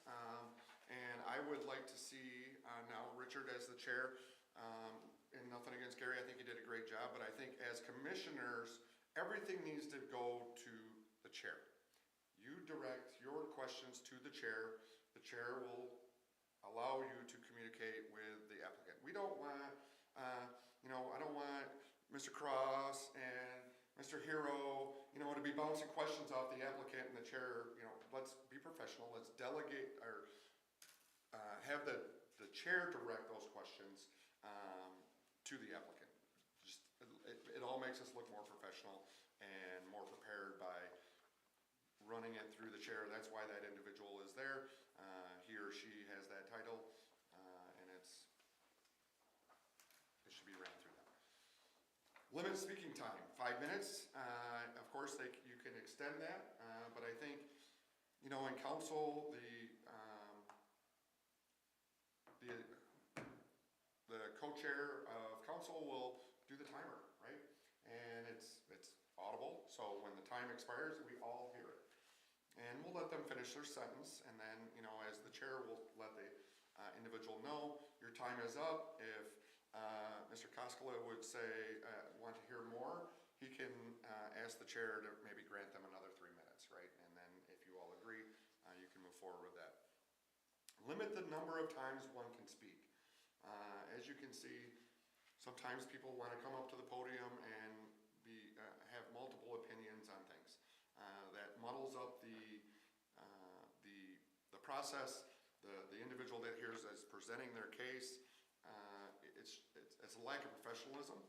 and I would like to see now Richard as the chair, and nothing against Gary, I think he did a great job, but I think as commissioners, everything needs to go to the chair. You direct your questions to the chair. The chair will allow you to communicate with the applicant. We don't want, I don't want Mr. Cross and Mr. Hero, to be bouncing questions off the applicant and the chair. Let's be professional. Let's delegate or have the chair direct those questions to the applicant. It all makes us look more professional and more prepared by running it through the chair. That's why that individual is there. He or she has that title, and it should be ran through them. Limit speaking time, 5 minutes. Of course, you can extend that, but I think, in council, the co-chair of council will do the timer, right? And it's audible, so when the time expires, we all hear it. And we'll let them finish their sentence, and then, as the chair will let the individual know, your time is up. If Mr. Koskela would say, want to hear more, he can ask the chair to maybe grant them another 3 minutes, right? And then if you all agree, you can move forward with that. Limit the number of times one can speak. As you can see, sometimes people want to come up to the podium and have multiple opinions on things. That muddles up the process. The individual that here is presenting their case, it's a lack of professionalism.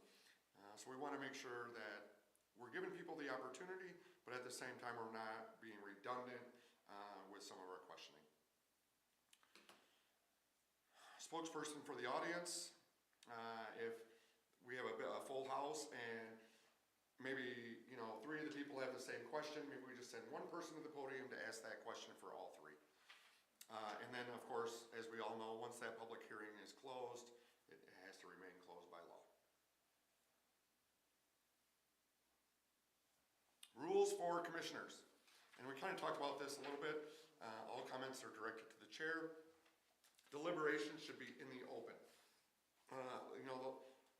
So we want to make sure that we're giving people the opportunity, but at the same time, we're not being redundant with some of our questioning. Spokesperson for the audience, if we have a full house and maybe, 3 of the people have the same question, maybe we just send one person to the podium to ask that question for all 3. And then, of course, as we all know, once that public hearing is closed, it has to remain closed by law. Rules for commissioners. And we kind of talked about this a little bit. All comments are directed to the chair. Deliberations should be in the open.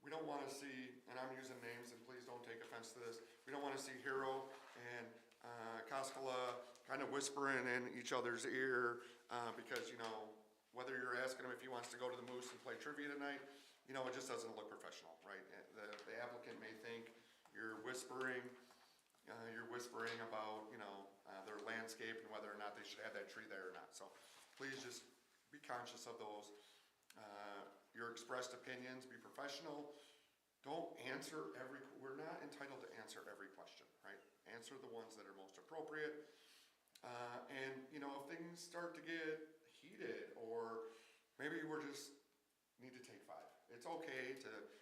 We don't want to see, and I'm using names, and please don't take offense to this, we don't want to see Hero and Koskela kind of whispering in each other's ear because, whether you're asking him if he wants to go to the Moose and play trivia tonight, it just doesn't look professional, right? The applicant may think you're whispering about, their landscape and whether or not they should have that tree there or not. So please just be conscious of those. Your expressed opinions, be professional. Don't answer we're not entitled to answer every question, right? Answer the ones that are most appropriate. And, if things start to get heated or maybe we're just need to take 5. It's okay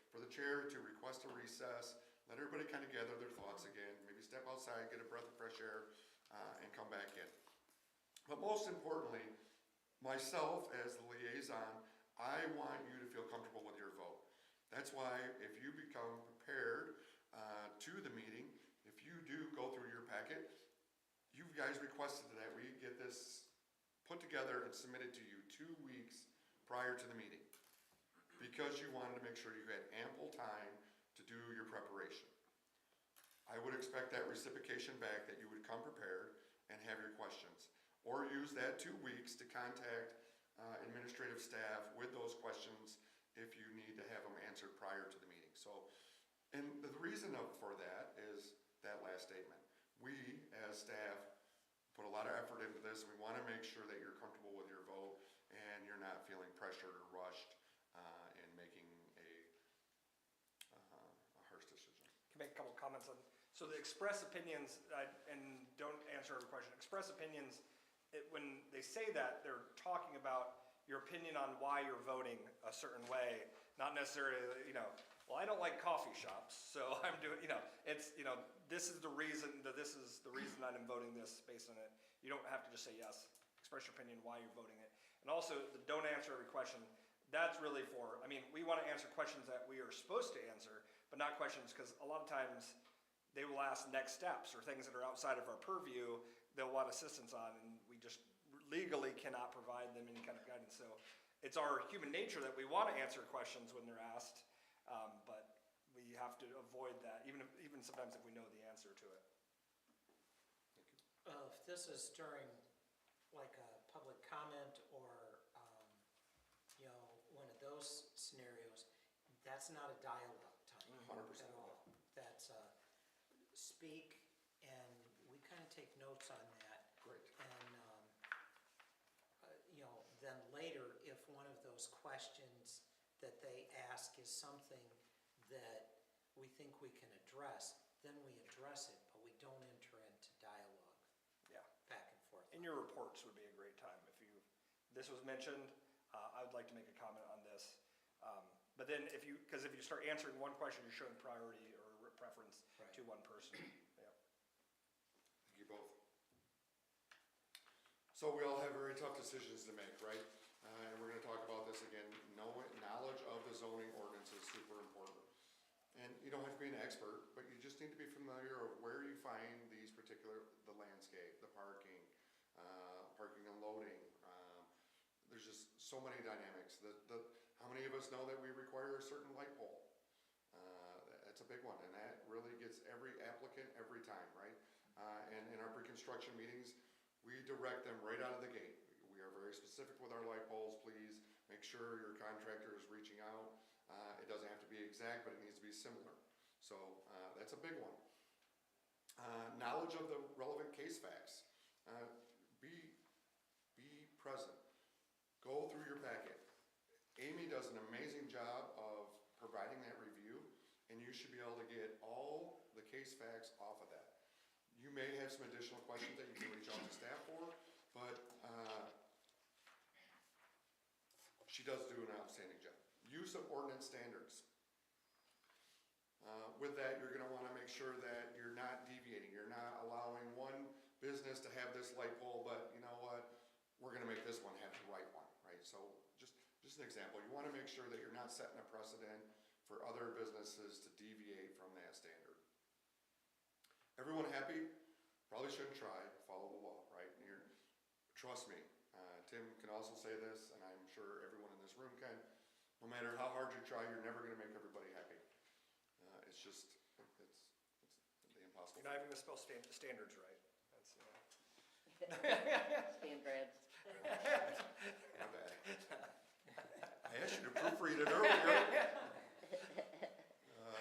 for the chair to request a recess, let everybody kind of gather their thoughts again, maybe step outside, get a breath of fresh air, and come back in. But most importantly, myself as the liaison, I want you to feel comfortable with your vote. That's why if you become prepared to the meeting, if you do go through your packet, you guys requested that we get this put together and submitted to you 2 weeks prior to the meeting because you wanted to make sure you had ample time to do your preparation. I would expect that reciprocation back, that you would come prepared and have your questions, or use that 2 weeks to contact administrative staff with those questions if you need to have them answered prior to the meeting. So, and the reason for that is that last statement. We, as staff, put a lot of effort into this. We want to make sure that you're comfortable with your vote and you're not feeling pressured or rushed in making a harsh decision. Can make a couple comments on, so the express opinions, and don't answer every question, express opinions, when they say that, they're talking about your opinion on why you're voting a certain way, not necessarily, well, I don't like coffee shops, so I'm doing, it's, this is the reason that I'm voting this based on it. You don't have to just say yes, express your opinion why you're voting it. And also, the don't answer every question, that's really for, we want to answer questions that we are supposed to answer, but not questions, because a lot of times they will ask next steps or things that are outside of our purview they'll want assistance on, and we just legally cannot provide them any kind of guidance. So it's our human nature that we want to answer questions when they're asked, but we have to avoid that, even sometimes if we know the answer to it. If this is during like a public comment or, one of those scenarios, that's not a dialogue time 100%. at all. That's speak, and we kind of take notes on that. Great. And, then later, if one of those questions that they ask is something that we think we can address, then we address it, but we don't enter into dialogue. Yeah. Back and forth. And your reports would be a great time. This was mentioned, I would like to make a comment on this. But then because if you start answering one question, you're showing priority or preference Right. to one person. Yeah. Thank you both. So we all have very tough decisions to make, right? And we're going to talk about this again. Knowledge of the zoning ordinance is super important. And you don't have to be an expert, but you just need to be familiar of where you find the landscape, the parking and loading. There's just so many dynamics. How many of us know that we require a certain light pole? That's a big one, and that really gets every applicant every time, right? And in our pre-construction meetings, we direct them right out of the gate. We are very specific with our light poles, please make sure your contractor is reaching out. It doesn't have to be exact, but it needs to be similar. So that's a big one. Knowledge of the relevant case facts. Be present. Go through your packet. Amy does an amazing job of providing that review, and you should be able to get all the case facts off of that. You may have some additional questions that you can reach out to staff for, but she does do an outstanding job. Use of ordinance standards. With that, you're gonna wanna make sure that you're not deviating. You're not allowing one business to have this light pole, but you know what? We're gonna make this one have the right one, right? So just an example, you wanna make sure that you're not setting a precedent for other businesses to deviate from that standard. Everyone happy? Probably shouldn't try, follow the law, right? Trust me, Tim can also say this, and I'm sure everyone in this room can. No matter how hard you try, you're never gonna make everybody happy. It's just, it's the impossible. You're not even gonna spell standards right. That's, Standards. My bad. I asked you to proofread it earlier. It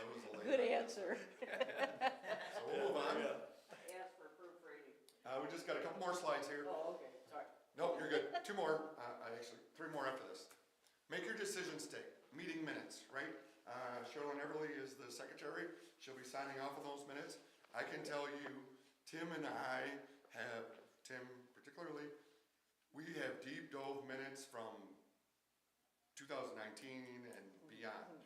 was a late. Good answer. So we'll move on. Ask for proofreading. We just got a couple more slides here. Oh, okay, sorry. Nope, you're good. Two more. Actually, three more after this. Make your decisions take. Meeting minutes, right? Sherilyn Everly is the secretary. She'll be signing off on those minutes. I can tell you, Tim and I have, Tim particularly, we have deep dove minutes from 2019 and beyond.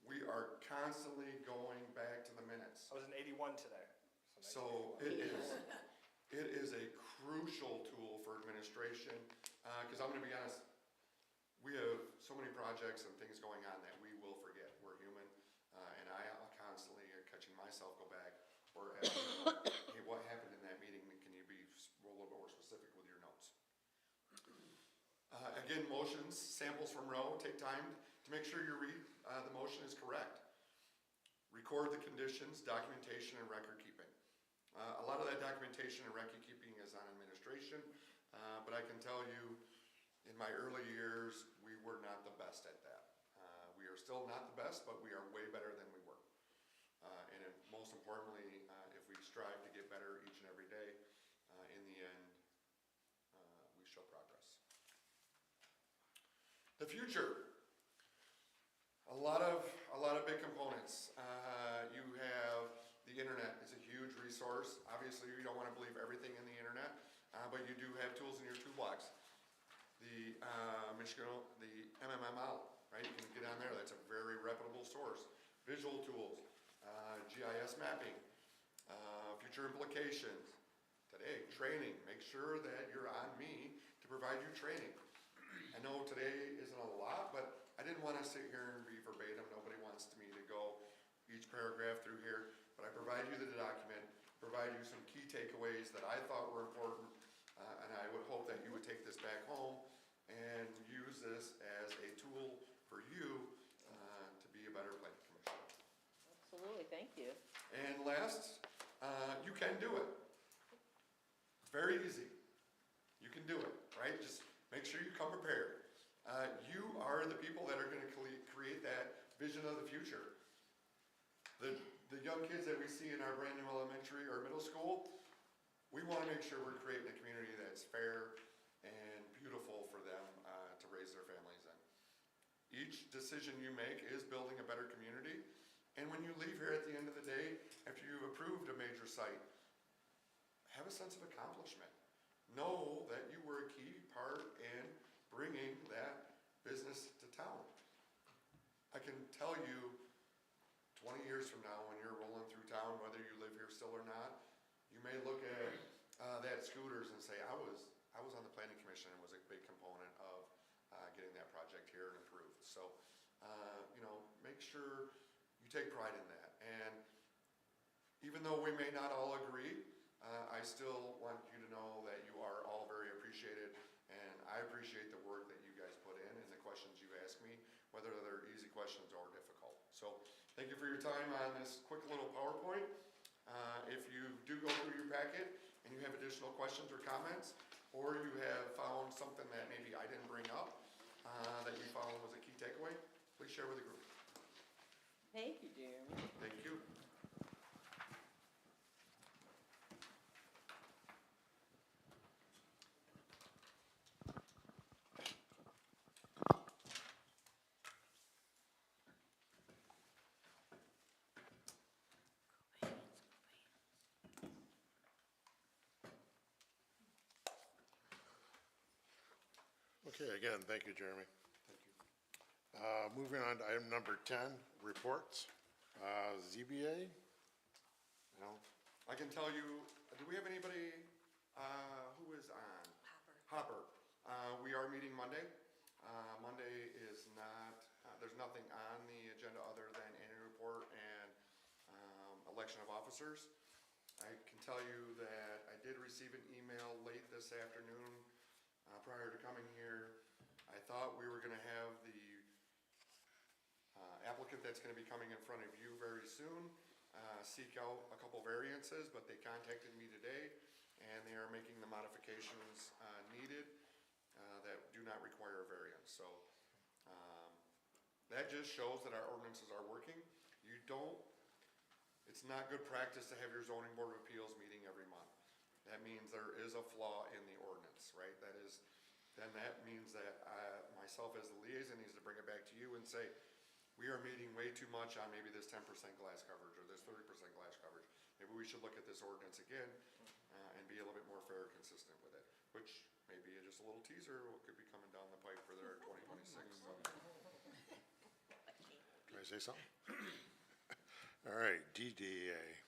We are constantly going back to the minutes. I was in 81 today. So it is a crucial tool for administration, because I'm gonna be honest, we have so many projects and things going on that we will forget. We're human, and I constantly are catching myself go back or ask, hey, what happened in that meeting? Can you be a little bit more specific with your notes? Again, motions, samples from row, take time to make sure you read the motion is correct. Record the conditions, documentation, and record keeping. A lot of that documentation and record keeping is on administration, but I can tell you, in my early years, we were not the best at that. We are still not the best, but we are way better than we were. And most importantly, if we strive to get better each and every day, in the end, we show progress. The future. A lot of big components. You have the internet is a huge resource. Obviously, you don't want to believe everything in the internet, but you do have tools in your toolbox. The MMML, right? You can get on there. That's a very reputable source. Visual tools, GIS mapping, future implications. Today, training. Make sure that you're on me to provide you training. I know today isn't a lot, but I didn't want to sit here and be verbatim. Nobody wants me to go each paragraph through here, but I provide you the document, provide you some key takeaways that I thought were important, and I would hope that you would take this back home and use this as a tool for you to be a better planning commissioner. Absolutely, thank you. And last, you can do it. It's very easy. You can do it, right? Just make sure you come prepared. You are the people that are going to create that vision of the future. The young kids that we see in our brand new elementary or middle school, we want to make sure we're creating a community that's fair and beautiful for them to raise their families in. Each decision you make is building a better community. And when you leave here at the end of the day, after you've approved a major site, have a sense of accomplishment. Know that you were a key part in bringing that business to town. I can tell you, 20 years from now, when you're rolling through town, whether you live here still or not, you may look at that Scooters and say, I was on the planning commission and was a big component of getting that project here and approved. So, make sure you take pride in that. And even though we may not all agree, I still want you to know that you are all very appreciated, and I appreciate the work that you guys put in and the questions you ask me whether they're easy questions or difficult. So thank you for your time on this quick little PowerPoint. If you do go through your packet and you have additional questions or comments, or you have found something that maybe I didn't bring up, that you found was a key takeaway, please share with the group. Thank you, Jeremy. Thank you. Okay, again, thank you, Jeremy. Moving on to item number 10, reports. ZBA? No? I can tell you, do we have anybody who is on? Hopper. We are meeting Monday. Monday is not, there's nothing on the agenda other than annual report and election of officers. I can tell you that I did receive an email late this afternoon prior to coming here. I thought we were going to have the applicant that's going to be coming in front of you very soon seek out a couple variances, but they contacted me today, and they are making the modifications needed that do not require a variance. So that just shows that our ordinances are working. You don't, it's not good practice to have your zoning board of appeals meeting every month. That means there is a flaw in the ordinance, right? That is, then that means that myself as the liaison needs to bring it back to you and say, we are meeting way too much on maybe this 10% glass coverage or this 30% glass coverage. Maybe we should look at this ordinance again and be a little bit more fair and consistent with it, which may be just a little teaser what could be coming down the pipe for their 2026. So. Can I say something? All right, DDA.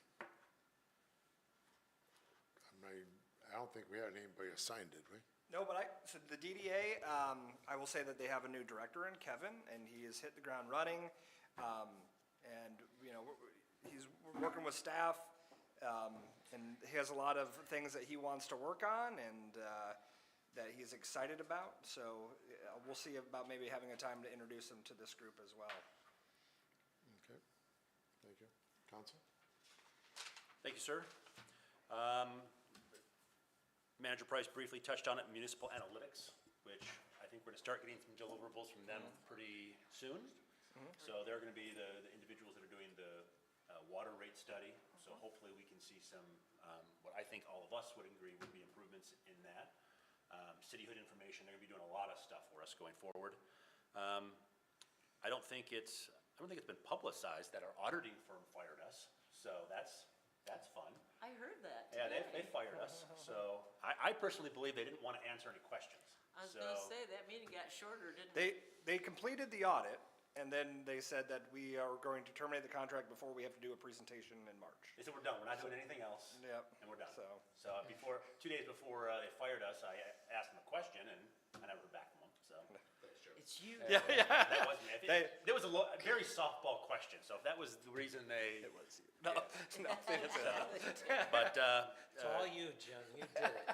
I don't think we had anybody assigned, did we? No, but so the DDA, I will say that they have a new director in Kevin, and he has hit the ground running. And, you know, he's working with staff, and he has a lot of things that he wants to work on and that he's excited about. So we'll see about maybe having a time to introduce him to this group as well. Okay, thank you. Council? Thank you, sir. Manager Price briefly touched on it, municipal analytics, which I think we're going to start getting some deliverables from them pretty soon. So they're going to be the individuals that are doing the water rate study. So hopefully we can see some, what I think all of us would agree would be improvements in that. Cityhood information, they're going to be doing a lot of stuff for us going forward. I don't think it's been publicized that our auditing firm fired us. So that's fun. I heard that Yeah, today. they fired us. So I personally believe they didn't want to answer any questions. I was gonna say, that meeting got shorter, didn't it? They completed the audit, and then they said that we are going to terminate the contract before we have to do a presentation in March. They said, we're done, we're not doing anything else. Yep. And we're done. So. So 2 days before they fired us, I asked them a question, and I never heard back from them, so. It's you. Yeah, yeah. That wasn't me. There was a very softball question, so if that was the reason they. It was you. No, no, they didn't say that. But, It's all you, Jim, you did it.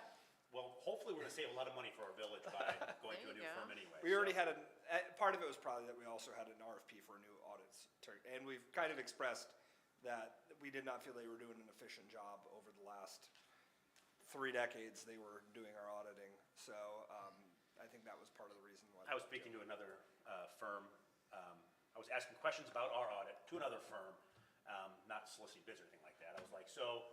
well, hopefully we're gonna save a lot of money for our village by going to a There new you go. firm anyway. We already so. had part of it was probably that we also had an RFP for new audits. And we've kind of expressed that we did not feel they were doing an efficient job over the last 3 decades they were doing our auditing. So I think that was part of the reason why. I was speaking to another firm. I was asking questions about our audit to another firm, not soliciting bids or anything like that. I was like, so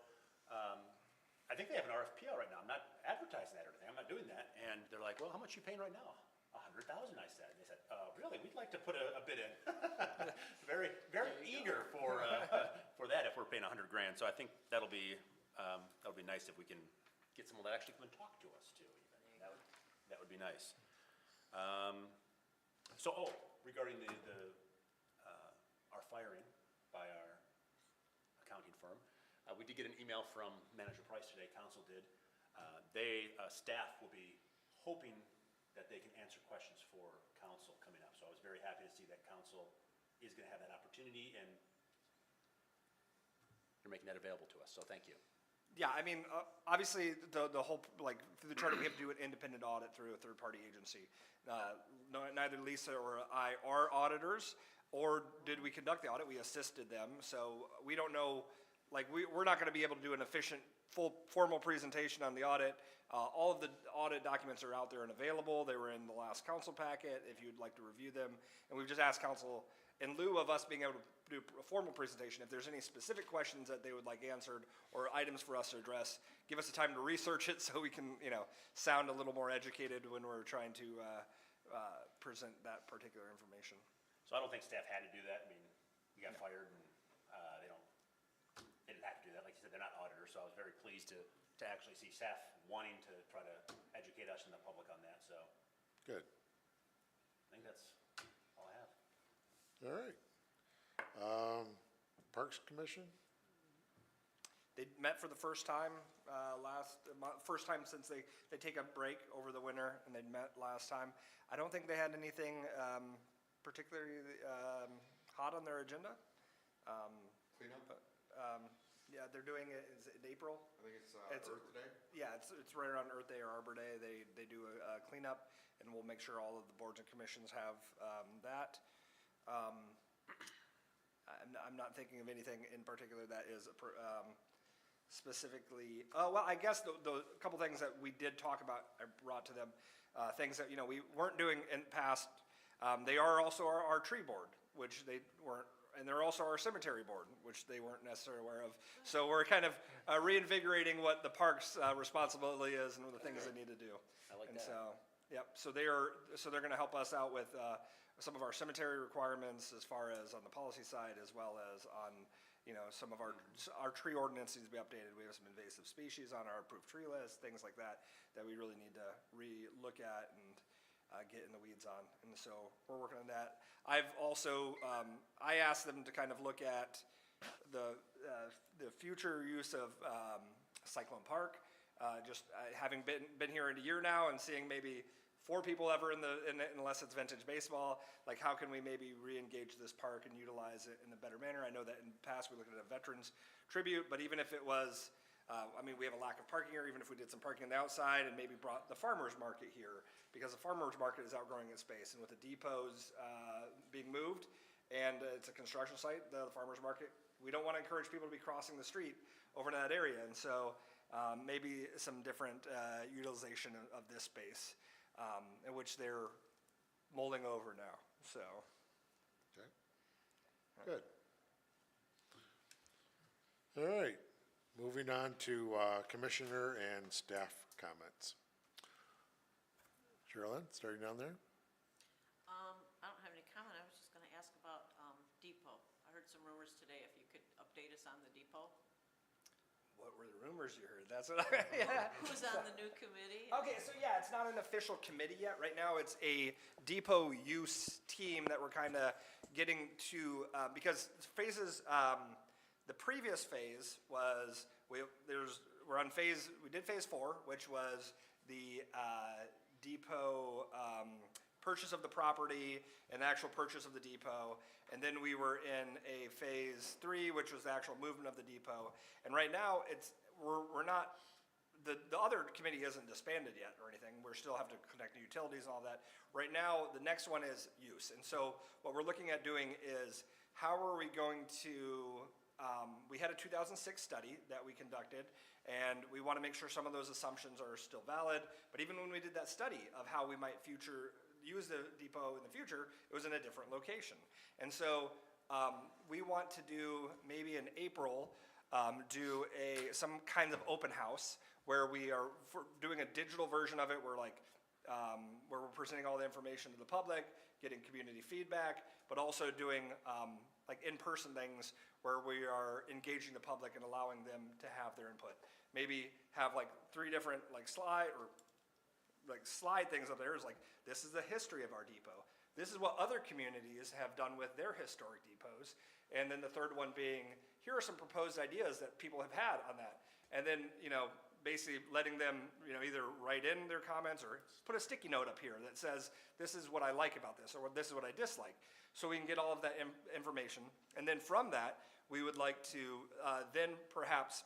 I think they have an RFP out right now. I'm not advertising that or anything. I'm not doing that. And they're like, well, how much are you paying right now? 100,000, I said. And they said, really? We'd like to put a bid in. Very, very eager for that if we're paying 100 grand. So I think that'll be nice if we can get someone that actually come and talk to us too. Even that would be nice. Regarding our firing by our accounting firm, we did get an email from Manager Price today. Council did. Staff will be hoping that they can answer questions for council coming up. So I was very happy to see that council is going to have that opportunity, and you're making that available to us. So thank you. Yeah, I mean, obviously, the whole, like, through the charter, we have to do an independent audit through a third-party agency. Neither Lisa or I are auditors, or did we conduct the audit, we assisted them, so we don't know, like, we're not gonna be able to do an efficient, full, formal presentation on the audit. All of the audit documents are out there and available, they were in the last council packet, if you'd like to review them, and we've just asked council, in lieu of us being able to do a formal presentation, if there's any specific questions that they would like answered or items for us to address, give us the time to research it so we can, sound a little more educated when we're trying to present that particular information. So I don't think staff had to do that. I mean, we got fired and they didn't have to do that. Like you said, they're not auditors, so I was very pleased to actually see staff wanting to try to educate us and the public on that, so Good. I think that's all I have. All right. Parks Commission? They met for the first time first time since they take a break over the winter, and they'd met last time. I don't think they had anything particularly hot on their agenda. Cleanup? Yeah, they're doing it, is it in April? I think it's It's- Earth Day. Yeah, it's right around Earth Day or Arbor Day. They do a cleanup, and we'll make sure all of the boards and commissions have that. I'm not thinking of anything in particular that is specifically, well, I guess the couple things that we did talk about, I brought to them, things that, we weren't doing in past. They are also our tree board, which they weren't, and they're also our cemetery board, which they weren't necessarily aware of. So we're kind of reinvigorating what the park's responsibility is and the things they need to do. I like And that. so, yep, so they're gonna help us out with some of our cemetery requirements as far as on the policy side, as well as on, some of our tree ordinance needs to be updated. We have some invasive species on our approved tree list, things like that we really need to re-look at and get in the weeds on. And so we're working on that. I've also, I asked them to kind of look at the future use of Cyclone Park. Just having been here in a year now and seeing maybe 4 people ever unless it's vintage baseball, like how can we maybe re-engage this park and utilize it in a better manner? I know that in the past we looked at a veterans tribute, but even if it was, we have a lack of parking here, even if we did some parking on the outside and maybe brought the farmer's market here, because the farmer's market is outgrowing its space, and with the depots being moved, and it's a construction site, the farmer's market, we don't want to encourage people to be crossing the street over to that area, and so maybe some different utilization of this space, in which they're molding over now, so. Okay. Good. All right. Moving on to commissioner and staff comments. Sherilyn, starting down there? I don't have any comment. I was just gonna ask about Depot. I heard some rumors today, if you could update us on the Depot. What were the rumors you heard? That's what yeah. Who's on the new committee? Okay, so yeah, it's not an official committee yet. Right now, it's a depot use team that we're kind of getting to, because phases, the previous phase was, we did phase 4, which was the depot purchase of the property and the actual purchase of the depot. And then we were in a phase 3, which was the actual movement of the depot. And right now, we're not, the other committee isn't disbanded yet or anything. We still have to connect the utilities and all that. Right now, the next one is use. And so what we're looking at doing is, how are we going to, we had a 2006 study that we conducted, and we want to make sure some of those assumptions are still valid. But even when we did that study of how we might use the depot in the future, it was in a different location. And so we want to do, maybe in April, do some kind of open house where we are doing a digital version of it, where we're presenting all the information to the public, getting community feedback, but also doing in-person things where we are engaging the public and allowing them to have their input. Maybe have 3 different slide things up there, is this is the history of our depot. This is what other communities have done with their historic depots. And then the third one being, here are some proposed ideas that people have had on that. And then, basically letting them, either write in their comments or put a sticky note up here that says, this is what I like about this, or this is what I dislike. So we can get all of that information. And then from that, we would like to then perhaps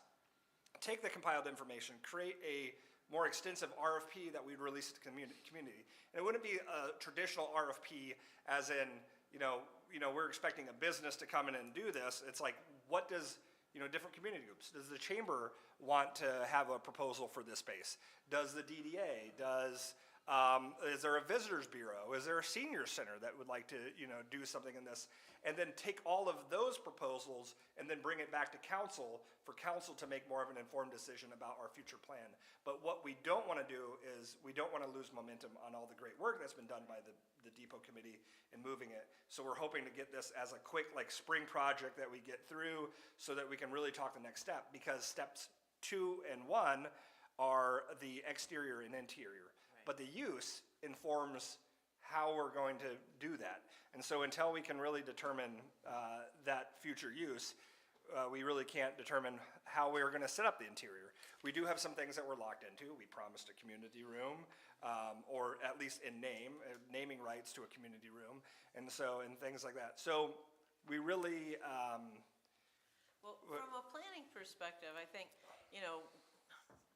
take the compiled information, create a more extensive RFP that we'd release to the community. And it wouldn't be a traditional RFP as in, we're expecting a business to come in and do this. It's like, what does, different community groups, does the chamber want to have a proposal for this space? Does the DDA, is there a visitors bureau? Is there a senior center that would like to, do something in this? And then take all of those proposals and then bring it back to council for council to make more of an informed decision about our future plan. But what we don't want to do is we don't want to lose momentum on all the great work that's been done by the depot committee in moving it. So we're hoping to get this as a quick spring project that we get through so that we can really talk the next step, because steps 2 and 1 are the exterior and interior. But the use informs how we're going to do that. And so until we can really determine that future use, we really can't determine how we're going to set up the interior. We do have some things that we're locked into. We promised a community room, or at least in naming rights to a community room, and things like that. So we really, Well, from a planning perspective, I think,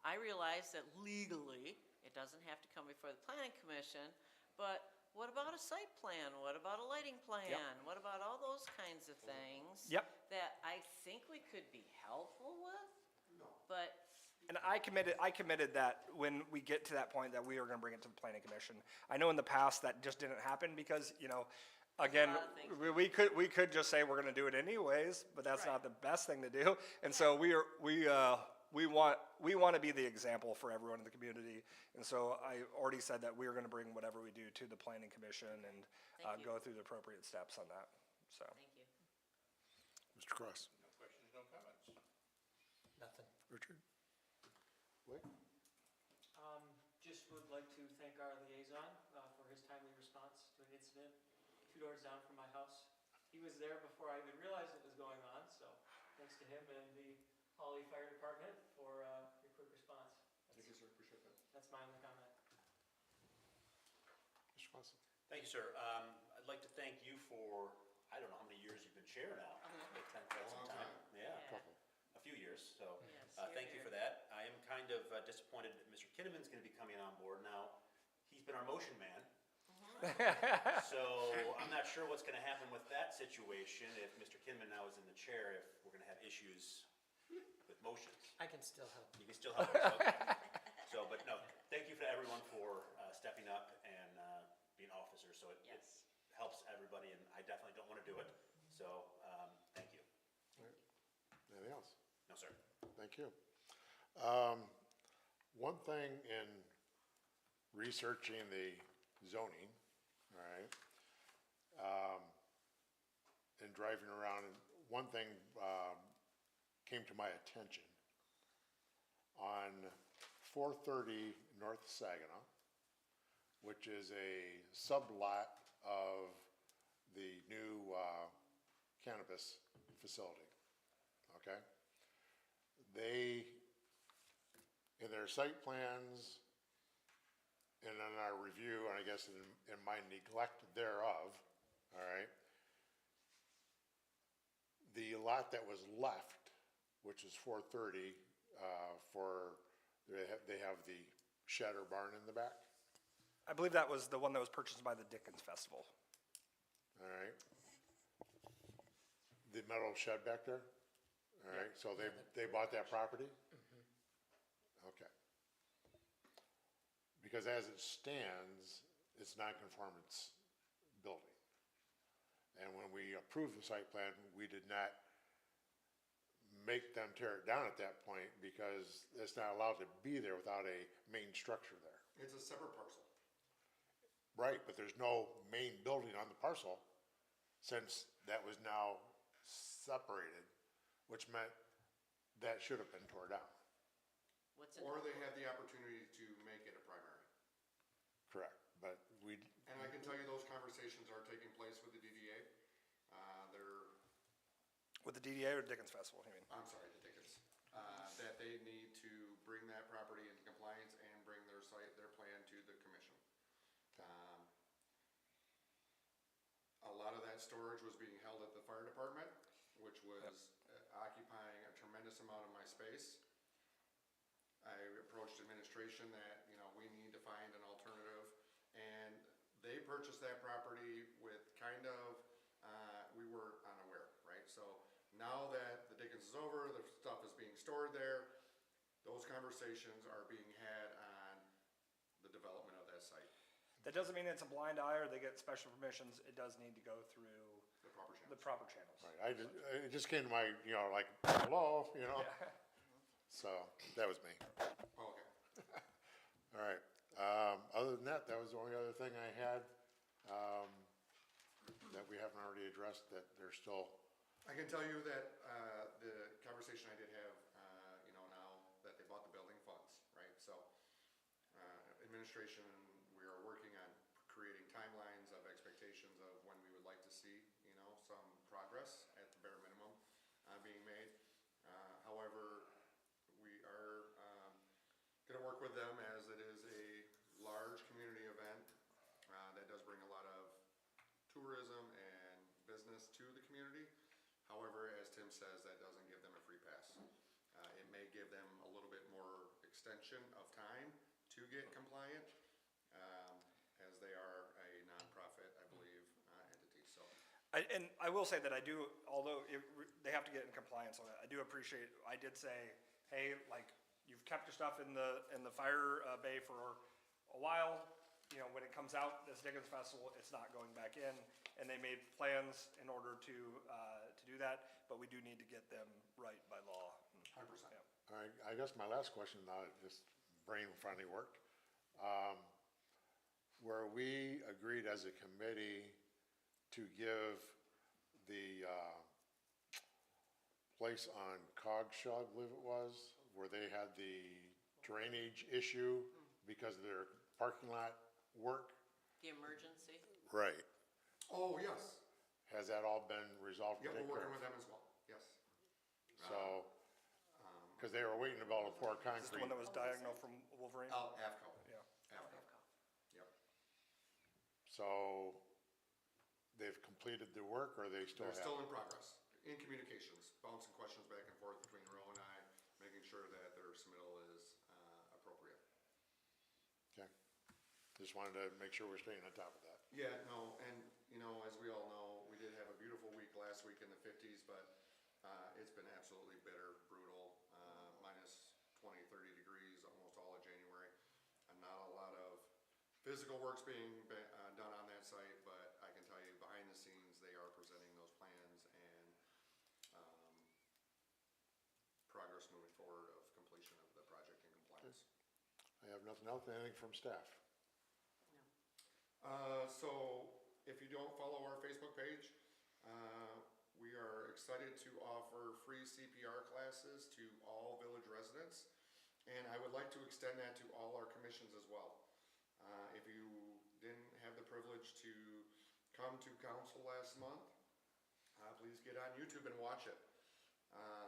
I realize that legally, it doesn't have to come before the planning commission, but what about a site plan? What about a lighting plan? What about all those kinds of things? Yep. That I think we could be helpful with? No. But, and I committed that when we get to that point that we are going to bring it to the planning commission. I know in the past that just didn't happen because, again, lot of things. we could just say we're going to do it anyways, but that's not the best thing to do. And so we want to be the example for everyone in the community. And so I already said that we're going to bring whatever we do to the planning commission and Thank you. go through the appropriate steps on that. So. thank you. Mr. Cross? No questions, no comments. Nothing. Richard? Blake? Just would like to thank our liaison for his timely response to an incident 2 doors down from my house. He was there before I even realized it was going on, so thanks to him and the Holly Fire Department for your quick response. Thank you, sir, appreciate that. That's my only comment. Mr. Clausen? Thank you, sir. I'd like to thank you for, I don't know how many years you've been chair now. Like 10, quite some Long time. time. Yeah, Couple. a few years, so Yes, thank you here, for that. I am kind of disappointed that Mr. Kinnaman's going to be coming on board now. He's been our motion man. So I'm not sure what's going to happen with that situation if Mr. Kinnaman now is in the chair, if we're going to have issues with motions. I can still help. You can still help us, okay. So, but no, thank you for everyone for stepping up and being officers, so it Yes. helps everybody, and I definitely don't want to do it, so, thank you. Anything else? No, sir. Thank you. One thing in researching the zoning, all right, and driving around, one thing came to my attention. On 430 North Saginaw, which is a sublot of the new cannabis facility, okay? They, in their site plans, and in our review, and I guess in my neglect thereof, all right, the lot that was left, which is 430, they have the shed or barn in the back, I believe that was the one that was purchased by the Dickens Festival. all right? The metal shed back there, all right, so they bought that property? Okay. Because as it stands, it's non-conformance building. And when we approved the site plan, we did not make them tear it down at that point because it's not allowed to be there without a main structure there. It's a separate parcel. Right, but there's no main building on the parcel since that was now separated, which meant that should have been torn down. What's it? Or they had the opportunity to make it a primary. Correct, but we, And I can tell you those conversations are taking place with the DDA. They're, With the DDA or Dickens Festival, you mean? I'm sorry, the Dickens, that they need to bring that property into compliance and bring their site, their plan to the commission. A lot of that storage was being held at the fire department, which was occupying a tremendous amount of my space. approached administration that, you know, we need to find an alternative. And they purchased that property with kind of, we were unaware, right? So now that the Dickens is over, the stuff is being stored there, those conversations are being had on the development of that site, That doesn't mean it's a blind eye or they get special permissions. It does need to go through the proper channels. the proper channels. Right, it just came to my, you know, like, hello, you know? So, that was me. Oh, okay. All right, other than that, that was the only other thing I had, that we haven't already addressed, that there's still, I can tell you that, the conversation I did have, you know, now that they bought the building funds, right? So, administration, we are working on creating timelines of expectations of when we would like to see, you know, some progress at the bare minimum, being made. However, we are, gonna work with them as it is a large community event, that does bring a lot of tourism and business to the community. However, as Tim says, that doesn't give them a free pass. It may give them a little bit more extension of time to get compliant, as they are a nonprofit, I believe, entity, so. And I will say that I do, although they have to get in compliance on it, I do appreciate, I did say, hey, like, you've kept your stuff in the fire bay for a while, you know, when it comes out, this Dickens Festival, it's not going back in, and they made plans in order to do that, but we do need to get them right by law. 100%. Yeah. I guess my last question, now that just brain finally worked. Where we agreed as a committee to give the, place on Coggeshall, I believe it was, where they had the drainage issue because of their parking lot work. The emergency? Right. Oh, yes. Has that all been resolved? Yeah, and we're taken working with care them as well, yes. of? So, because they were waiting to be able to pour Is this the concrete. one that was diagonal from Wolverine? AVCO. Yeah. AVCO, yep. So, they've completed the work, or they still They're have? still in progress, in communications, bouncing questions back and forth between Roe and I, making sure that their submittal is appropriate. Okay. Just wanted to make sure we're staying on top of that. Yeah, no, and, you know, as we all know, we did have a beautiful week last week in the 50s, but it's been absolutely bitter, brutal, minus 20, 30 degrees almost all of January. And not a lot of physical work's being done on that site, but I can tell you, behind the scenes, they are presenting those plans and progress moving forward of completion of the project and compliance. I have nothing else, anything from staff? So if you don't follow our Facebook page, we are excited to offer free CPR classes to all village residents. And I would like to extend that to all our commissions as well. If you didn't have the privilege to come to council last month, please get on YouTube and watch it.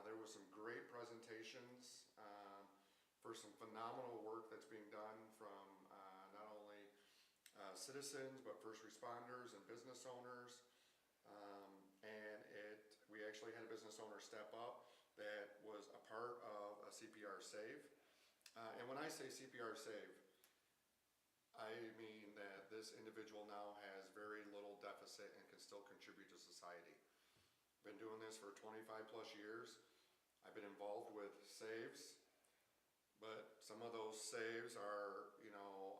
There were some great presentations for some phenomenal work that's being done from not only citizens, but first responders and business owners. And we actually had a business owner step up that was a part of a CPR Save. And when I say CPR Save, I mean that this individual now has very little deficit and can still contribute to society. Been doing this for 25 plus years. I've been involved with saves, but some of those saves are, you know,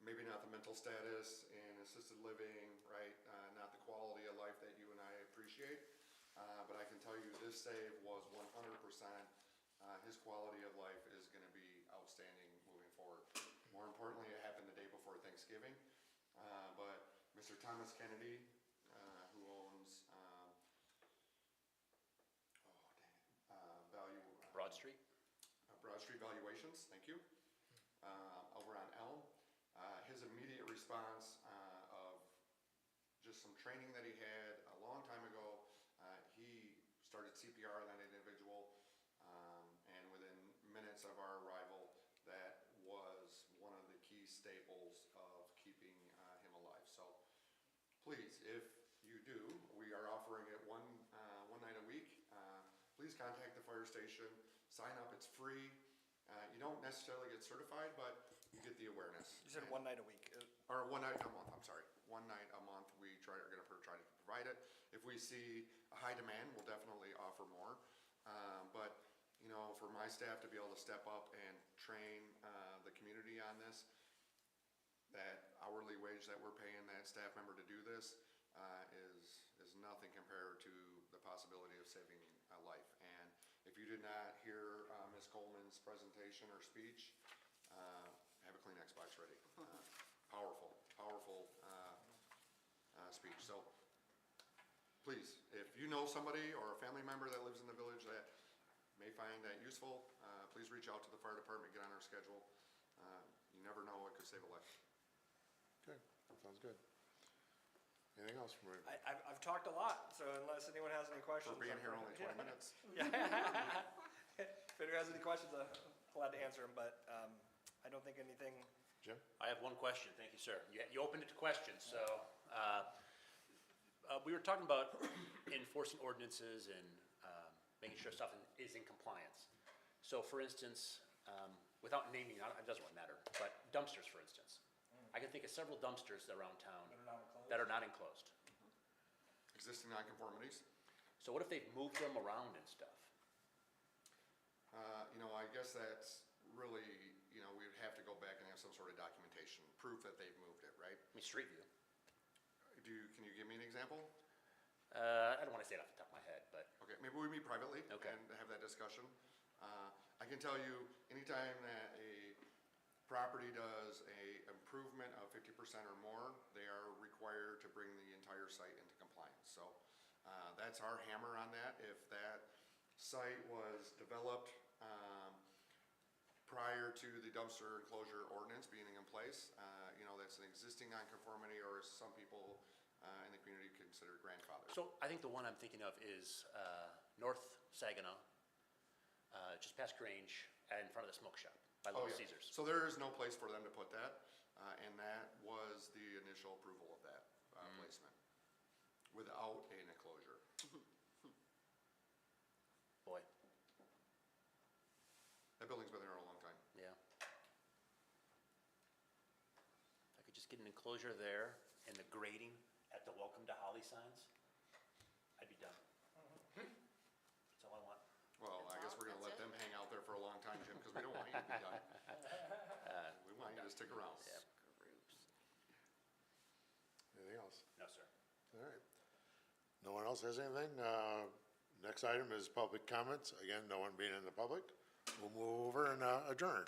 maybe not the mental status in assisted living, right? Not the quality of life that you and I appreciate. But I can tell you this save was 100%. His quality of life is going to be outstanding moving forward. More importantly, it happened the day before Thanksgiving. But Mr. Thomas Kennedy, who owns, Broad Street? Broad Street Valuations, thank you, over on Elm. His immediate response of just some training that he had a long time ago, he started CPR on that individual, and within minutes of our arrival, that was one of the key staples of keeping him alive. So please, if you do, we are offering it one night a week. Please contact the fire station, sign up, it's free. don't necessarily get certified, but you get the awareness. You said one night a week. Or one night a month, I'm sorry. One night a month, are gonna try to provide it. If we see a high demand, we'll definitely offer more. But, you know, for my staff to be able to step up and train, the community on this, that hourly wage that we're paying that staff member to do this, is nothing compared to the possibility of saving a life. And if you did not hear, Ms. Coleman's presentation or speech, have a Kleenex box ready. Powerful, powerful, speech. So, please, if you know somebody or a family member that lives in the village that may find that useful, please reach out to the fire department, get on our schedule. You never know, it could save a life. Okay, sounds good. Anything else from everybody? I've talked a lot, so unless anyone has any questions. For being here only 20 minutes. If anyone has any questions, I'm glad to answer them, but I don't think anything. Jim? I have one question, thank you, sir. You opened it to questions, so, we were talking about enforcing ordinances and making sure stuff is in compliance. So for instance, without naming, it doesn't really matter, but dumpsters, for instance. I can think of several dumpsters around town that are not enclosed. Existing nonconformities. So what if they've moved them around and stuff? You know, I guess that's really, you know, we'd have to go back and have some sort of documentation, proof that they've moved it, right? I mean, street view. Can you give me an example? I don't want to say it off the top of my head, but Okay, maybe we meet privately Okay. and have that discussion. I can tell you, anytime that a property does a improvement of 50% or more, they are required to bring the entire site into compliance. So, that's our hammer on that. If that site was developed, prior to the dumpster enclosure ordinance being in place, you know, that's an existing nonconformity, or as some people, in the community consider grandfather. So I think the one I'm thinking of is North Saginaw, just past Grange, in front of the smoke shop by Oh, Little yeah. Caesars. So there is no place for them to put that, and that was the initial approval of that placement, without an enclosure. Boy, That building's been there a long time. yeah. If I could just get an enclosure there and the grading at the Welcome to Holly signs, I'd be done. That's all I want. Well, I guess we're gonna let them hang out there for a long time, Jim, because we don't want you to be done. We want you to stick around. Yeah. Anything else? No, sir. All right. No one else has anything? Next item is public comments. Again, no one being in the public. We'll move over and adjourn.